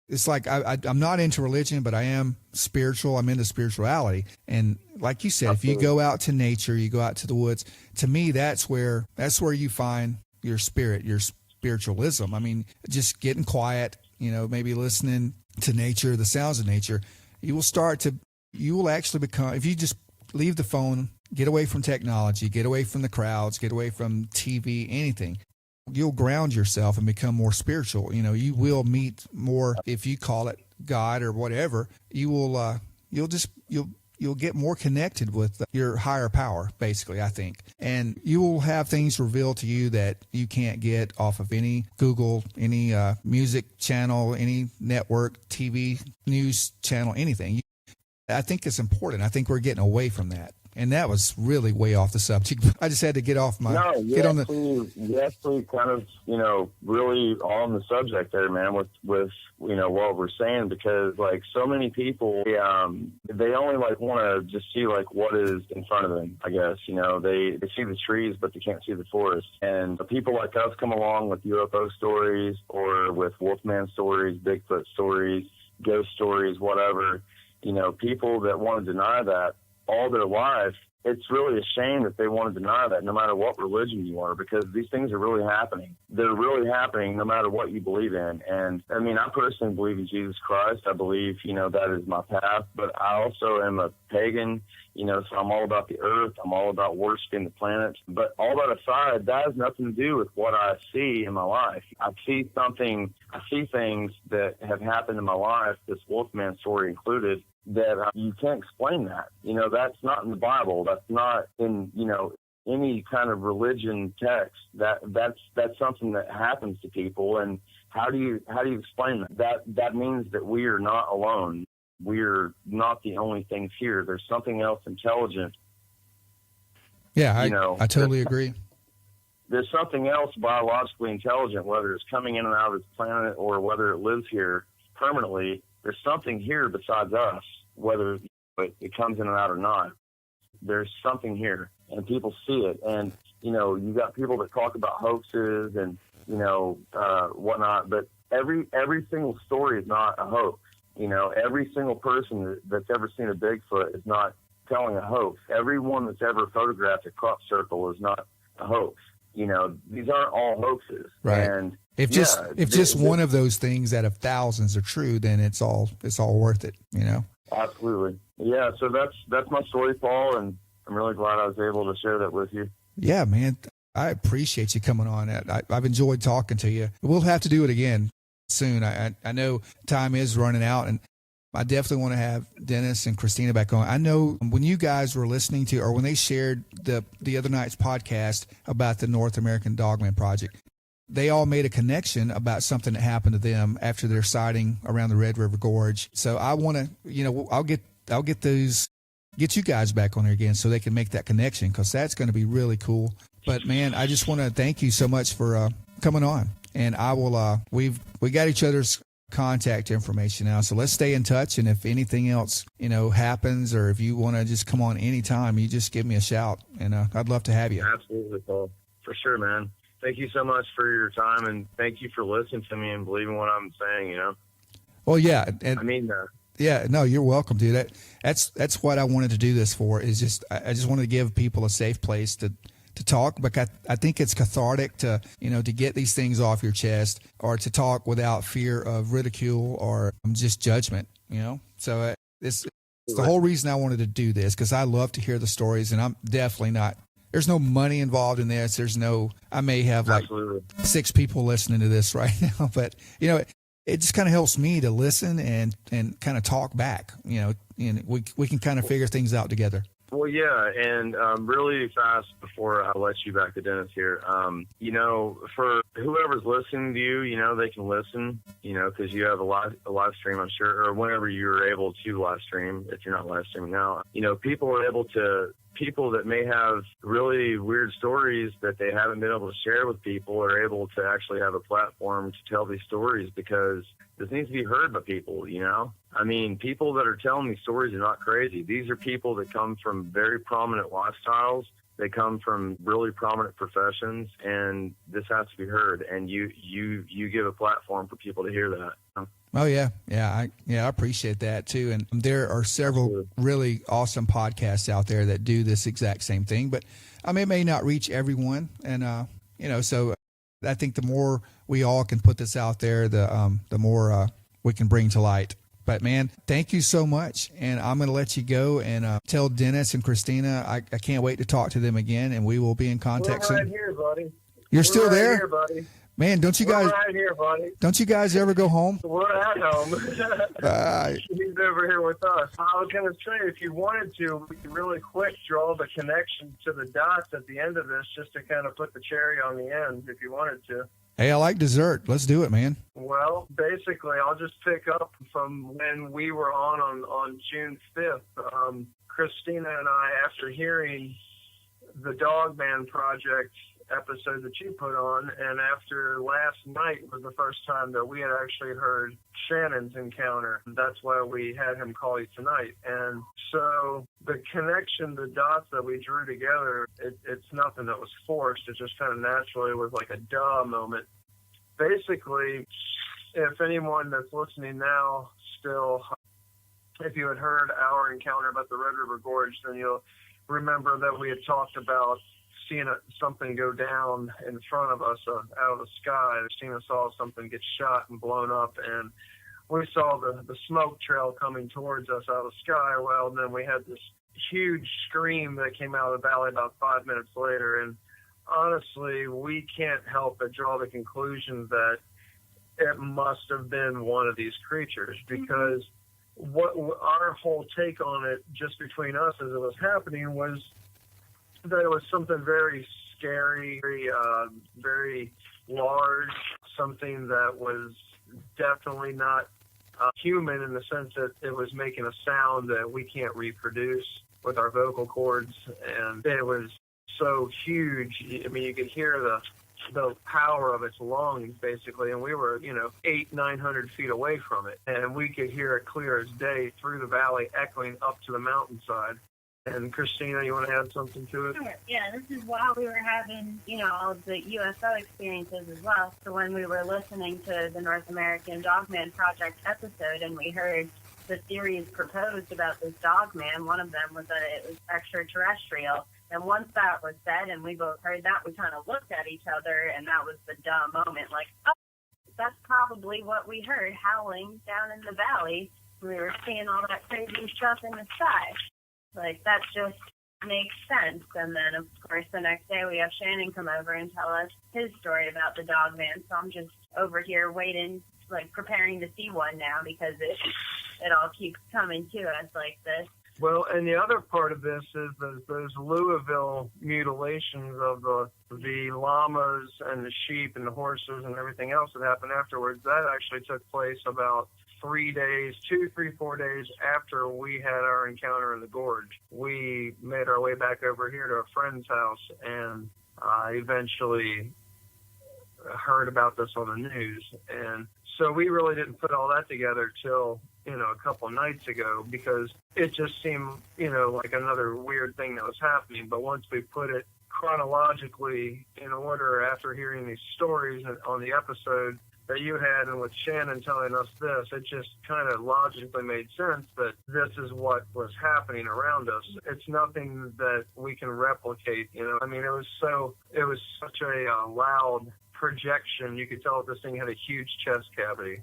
it's like I'm not into religion, but I am spiritual. I'm into spirituality, and like you said, Absolutely. If you go out to nature, you go out to the woods. To me, that's where you find your spirit, your spiritualism. I mean, just getting quiet, maybe listening to nature, the sounds of nature, you will actually become, if you just leave the phone, get away from technology, get away from the crowds, get away from TV, anything, you'll ground yourself and become more spiritual. You will meet more, if you call it God or whatever, you'll get more connected with your higher power, basically, I think. And you will have things revealed to you that you can't get off of any Google, any music channel, any network, TV, news channel, anything. I think it's important. I think we're getting away from that. And that was really way off the subject. I just had to get off my... No, you actually kind of, really on the subject there, man, with what we're saying, because, like, so many people, they only, like, want to just see, like, what is in front of them, I guess. They see the trees, but they can't see the forest. And people like us come along with UFO stories or with Wolfman stories, Bigfoot stories, ghost stories, whatever. People that want to deny that all their life, it's really a shame that they want to deny that, no matter what religion you are, because these things are really happening. They're really happening no matter what you believe in. And I mean, I personally believe in Jesus Christ. I believe, that is my path, but I also am a pagan, so I'm all about the earth. I'm all about worshiping the planet. But all that aside, that has nothing to do with what I see in my life. I see things that have happened in my life, this Wolfman story included, that you can't explain that. That's not in the Bible. That's not in, any kind of religion text. That's something that happens to people. And How do you explain that? That means that we are not alone. We're not the only things here. There's something else intelligent. Yeah, I totally agree. There's something else biologically intelligent, whether it's coming in and out of this planet or whether it lives here permanently. There's something here besides us, whether it comes in and out or not. There's something here, and people see it. And, you got people that talk about hoaxes and, whatnot, but every single story is not a hoax. Every single person that's ever seen a Bigfoot is not telling a hoax. Everyone that's ever photographed a crop circle is not a hoax. These aren't all hoaxes. Right. And if just one of those things out of thousands are true, then it's all worth it. Absolutely. Yeah. So that's my story, Paul, and I'm really glad I was able to share that with you. Yeah, man. I appreciate you coming on. I've enjoyed talking to you. We'll have to do it again soon. I know time is running out, and I definitely want to have Dennis and Christina back on. I know when you guys were listening to, or when they shared the other night's podcast about the North American Dogman Project, they all made a connection about something that happened to them after their sighting around the Red River Gorge. So I want to, I'll get you guys back on there again so they can make that connection, because that's going to be really cool. But man, I just want to thank you so much for coming on. And I will. We got each other's contact information now, so let's stay in touch. And if anything else happens, or if you want to just come on anytime, you just give me a shout, and I'd love to have you. Absolutely, Paul. For sure, man. Thank you so much for your time, and thank you for listening to me and believing what I'm saying. Well, yeah, and I mean that. Yeah, no, you're welcome, dude. That's what I wanted to do this for. Is just I just wanted to give people a safe place to talk, because I think it's cathartic to get these things off your chest, or to talk without fear of ridicule or just judgment. So it's the whole reason I wanted to do this, because I love to hear the stories, and I'm definitely not. There's no money involved in this. I may have like Absolutely. 6 people listening to this right now, but it just kind of helps me to listen and kind of talk back, and we can kind of figure things out together. Well, yeah, and really fast before I let you back to Dennis here, for whoever's listening to you, they can listen, because you have a live stream, I'm sure, or whenever you're able to live stream, if you're not live streaming now, people that may have really weird stories that they haven't been able to share with people are able to actually have a platform to tell these stories, because this needs to be heard by people, I mean, people that are telling these stories are not crazy. These are people that come from very prominent lifestyles. They come from really prominent professions, and this has to be heard. And you give a platform for people to hear that. Oh yeah. I appreciate that too. And there are several really awesome podcasts out there that do this exact same thing, but it may not reach everyone. And, so I think the more we all can put this out there, the more we can bring to light. But man, thank you so much. And I'm going to let you go and tell Dennis and Christina, I can't wait to talk to them again, and we will be in contact soon. We're right here, buddy. You're still there? Right here, buddy. Man, don't you guys? We're right here, buddy. Don't you guys ever go home? We're at home. He's over here with us. I was going to say, if you wanted to, we could really quick draw the connection to the dots at the end of this, just to kind of put the cherry on the end, if you wanted to. Hey, I like dessert. Let's do it, man. Well, basically, I'll just pick up from when we were on June 5th. Christina and I, after hearing the Dogman Project episode that you put on, and after last night was the first time that we had actually heard Shannon's encounter. That's why we had him call you tonight. And so the connection, the dots that we drew together, it's nothing that was forced. It just kind of naturally was like a duh moment. Basically, if anyone that's listening now still, if you had heard our encounter about the Red River Gorge, then you'll remember that we had talked about seeing something go down in front of us out of the sky. Christina saw something get shot and blown up, and we saw the smoke trail coming towards us out of the sky. Well, and then we had this huge scream that came out of the valley about 5 minutes later, and honestly, we can't help but draw the conclusion that it must have been one of these creatures, because what our whole take on it, just between us as it was happening, was that it was something very scary, very large, something that was definitely not human in the sense that it was making a sound that we can't reproduce with our vocal cords, and it was so huge. I mean, you could hear the power of its lungs, basically, and we were, 800-900 feet away from it, and we could hear it clear as day through the valley, echoing up to the mountainside. And Christina, you want to add something to it? Sure. Yeah, this is while we were having, all of the UFO experiences as well. So when we were listening to the North American Dogman Project episode, and we heard the theories proposed about this Dogman, one of them was that it was extraterrestrial. And once that was said, and we both heard that, we kind of looked at each other, and that was the dumb moment, like, oh, that's probably what we heard howling down in the valley. We were seeing all that crazy stuff in the sky. Like, that just makes sense. And then, of course, the next day we have Shannon come over and tell us his story about the Dogman. So I'm just over here waiting, like, preparing to see one now because it all keeps coming to us like this. Well, and the other part of this is those Louisville mutilations of the llamas and the sheep and the horses and everything else that happened afterwards. That actually took place about 3 days, 2, 3, 4 days after we had our encounter in the gorge. We made our way back over here to a friend's house and eventually heard about this on the news. And so we really didn't put all that together till, a couple of nights ago, because it just seemed, like another weird thing that was happening. But once we put it chronologically in order after hearing these stories on the episode that you had, and with Shannon telling us this, it just kind of logically made sense that this is what was happening around us. It's nothing that we can replicate, I mean, it was such a loud projection. You could tell this thing had a huge chest cavity,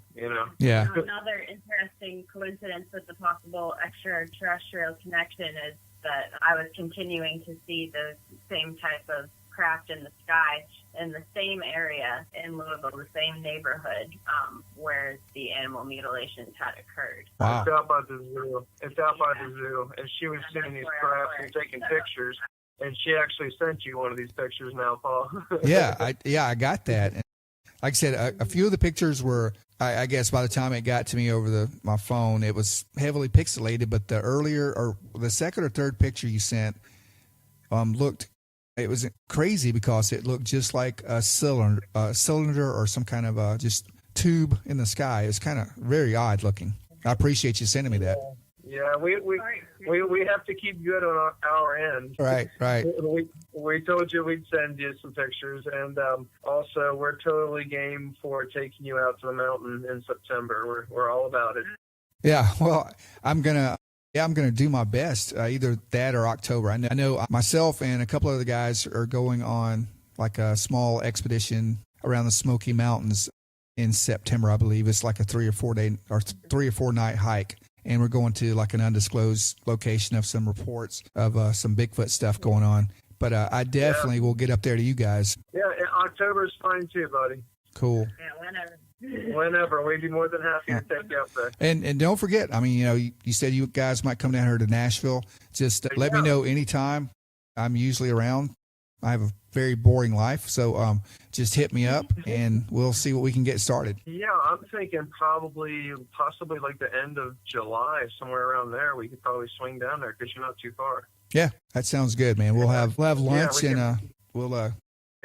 Yeah. Another interesting coincidence with the possible extraterrestrial connection is that I was continuing to see those same type of craft in the sky in the same area in Louisville, the same neighborhood where the animal mutilations had occurred. Wow. It's out by the zoo. And she was seeing these crafts and taking pictures. And she actually sent you one of these pictures now, Paul. I got that. And like I said, a few of the pictures were, I guess by the time it got to me over my phone, it was heavily pixelated. But the earlier, or the second or third picture you sent it was crazy because it looked just like a cylinder or some kind of just tube in the sky. It was kind of very odd looking. I appreciate you sending me that. Yeah, we have to keep good on our end. Right. We told you we'd send you some pictures, and also we're totally game for taking you out to the mountain in September. We're all about it. Yeah, well, I'm gonna do my best, either that or October. I know myself and a couple other guys are going on like a small expedition around the Smoky Mountains in September, I believe. It's like a 3 or 4 day or 3 or 4 night hike. And we're going to like an undisclosed location of some reports of some Bigfoot stuff going on. But I definitely will get up there to you guys. Yeah, October's fine too, buddy. Cool. Yeah, Whenever. We'd be more than happy to take you up there. And don't forget, I mean, you said you guys might come down here to Nashville. Just let me know anytime. I'm usually around. I have a very boring life, so just hit me up and we'll see what we can get started. Yeah, I'm thinking possibly like the end of July, somewhere around there. We could probably swing down there because you're not too far. Yeah, that sounds good, man. We'll have lunch and we'll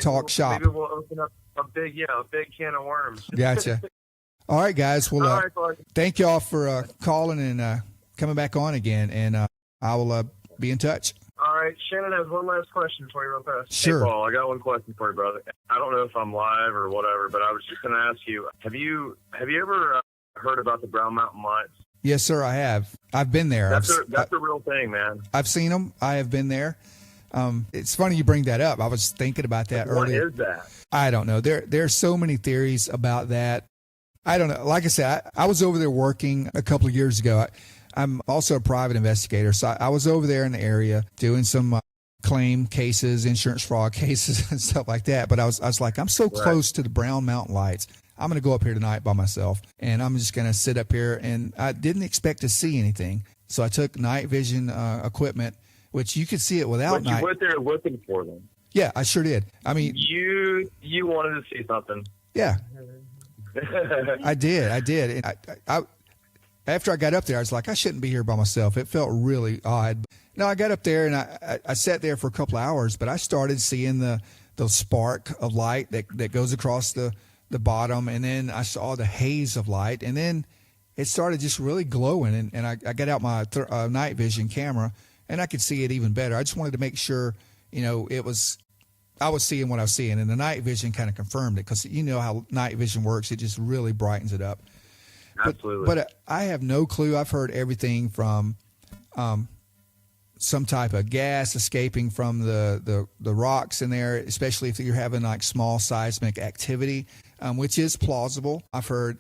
talk shop. Maybe we'll open up a big can of worms. Gotcha. All right, guys. Well, thank y'all for calling and coming back on again, and I will be in touch. All right, Shannon has one last question for you real fast. Sure. Hey, Paul, I got one question for you, brother. I don't know if I'm live or whatever, but I was just going to ask you, have you ever heard about the Brown Mountain Lights? Yes, sir, I have. I've been there. That's a real thing, man. I've seen them. I have been there. It's funny you bring that up. I was thinking about that earlier. What is that? I don't know. There's so many theories about that. I don't know. Like I said, I was over there working a couple of years ago. I'm also a private investigator, so I was over there in the area doing some claim cases, insurance fraud cases, and stuff like that. But I was like, I'm so close to the Brown Mountain Lights. I'm going to go up here tonight by myself, and I'm just going to sit up here. And I didn't expect to see anything, so I took night vision equipment, which you could see it without night. You went there looking for them. Yeah, I sure did. I mean, you wanted to see something. Yeah, I did. And I after I got up there, I was like, I shouldn't be here by myself. It felt really odd. No, I got up there and I sat there for a couple of hours, but I started seeing the spark of light that goes across the bottom, and then I saw the haze of light, and then it started just really glowing, and I got out my night vision camera, and I could see it even better. I just wanted to make sure, I was seeing what I was seeing, and the night vision kind of confirmed it, because you know how night vision works. It just really brightens it up. Absolutely. But I have no clue. I've heard everything from some type of gas escaping from the rocks in there, especially if you're having like small seismic activity, which is plausible. I've heard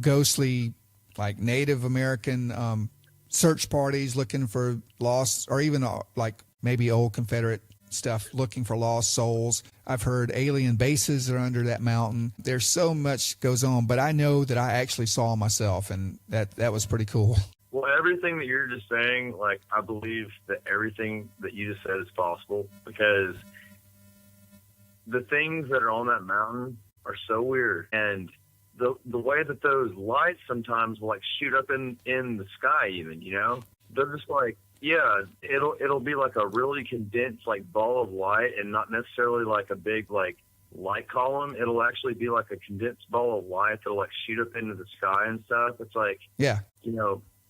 ghostly, like Native American search parties looking for lost, or even like maybe old Confederate stuff looking for lost souls. I've heard alien bases are under that mountain. There's so much goes on, but I know that I actually saw myself, and that was pretty cool. Well, everything that you're just saying, like, I believe that everything that you just said is possible, because the things that are on that mountain are so weird. And the way that those lights sometimes will, like, shoot up in the sky even, they're just like, yeah, it'll be like a really condensed, like, ball of light, and not necessarily like a big, like, light column. It'll actually be like a condensed ball of light that'll, like, shoot up into the sky and stuff. It's like, yeah,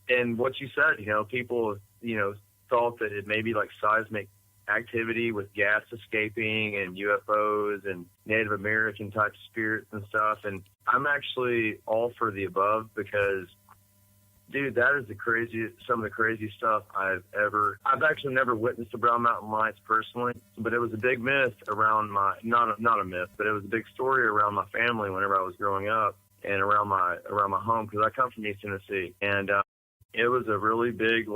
and what you said, people, thought that it may be like seismic activity with gas escaping and UFOs and Native American type spirits and stuff. And I'm actually all for the above, because, dude, that is some of the craziest stuff I've actually never witnessed the Brown Mountain Lights personally, but it was a big myth around not a myth, but it was a big story around my family whenever I was growing up, and around my home, because I come from East Tennessee. And it was a really big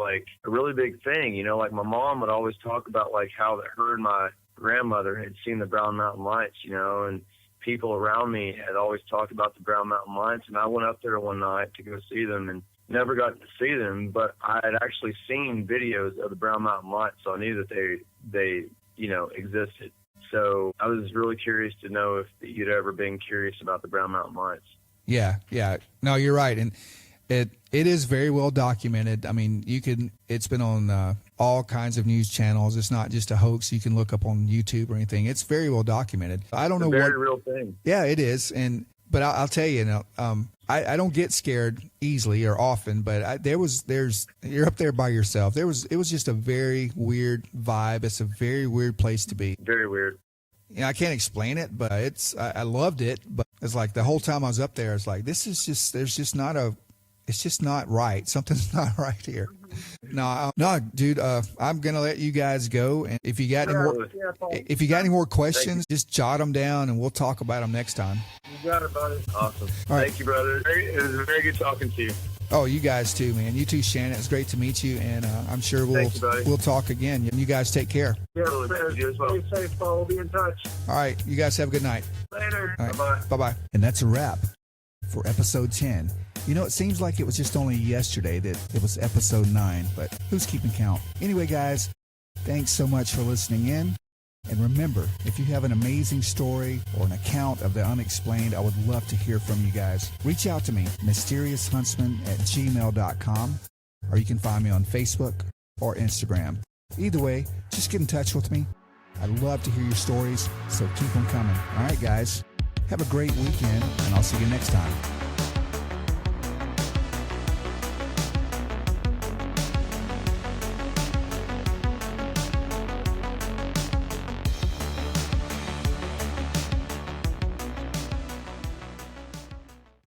thing, like my mom would always talk about, like, how that her and my grandmother had seen the Brown Mountain Lights, and people around me had always talked about the Brown Mountain Lights. And I went up there one night to go see them, and never got to see them, but I had actually seen videos of the Brown Mountain Lights, so I knew that they existed. So I was really curious to know if you'd ever been curious about the Brown Mountain Lights. Yeah. No, you're right. And it is very well documented. I mean, it's been on all kinds of news channels. It's not just a hoax you can look up on YouTube or anything. It's very well documented. I don't know what. Very real thing. Yeah, it is. But I'll tell you, I don't get scared easily or often, but you're up there by yourself. It was just a very weird vibe. It's a very weird place to be. Very weird. I can't explain it, but I loved it. But it's like the whole time I was up there, it's like, it's just not right. Something's not right here. No, dude. I'm gonna let you guys go, and if you got any more questions, just jot them down, and we'll talk about them next time. You got it, buddy. Awesome. All right. Thank you, brother. It was very good talking to you. Oh, you guys too, man. You too, Shannon. It's great to meet you, and I'm sure we'll talk again. You guys take care. Yeah, stay safe, Paul. We'll be in touch. All right, you guys have a good night. Later. All right. Bye-bye. Bye-bye. And that's a wrap for episode 10. It seems like it was just only yesterday that it was episode 9, but who's keeping count? Anyway, guys, thanks so much for listening in. And remember, if you have an amazing story or an account of the unexplained, I would love to hear from you guys. Reach out to me, mysteriousHuntsman@gmail.com, or you can find me on Facebook or Instagram. Either way, just get in touch with me. I'd love to hear your stories, so keep them coming. All right, guys, have a great weekend, and I'll see you next time.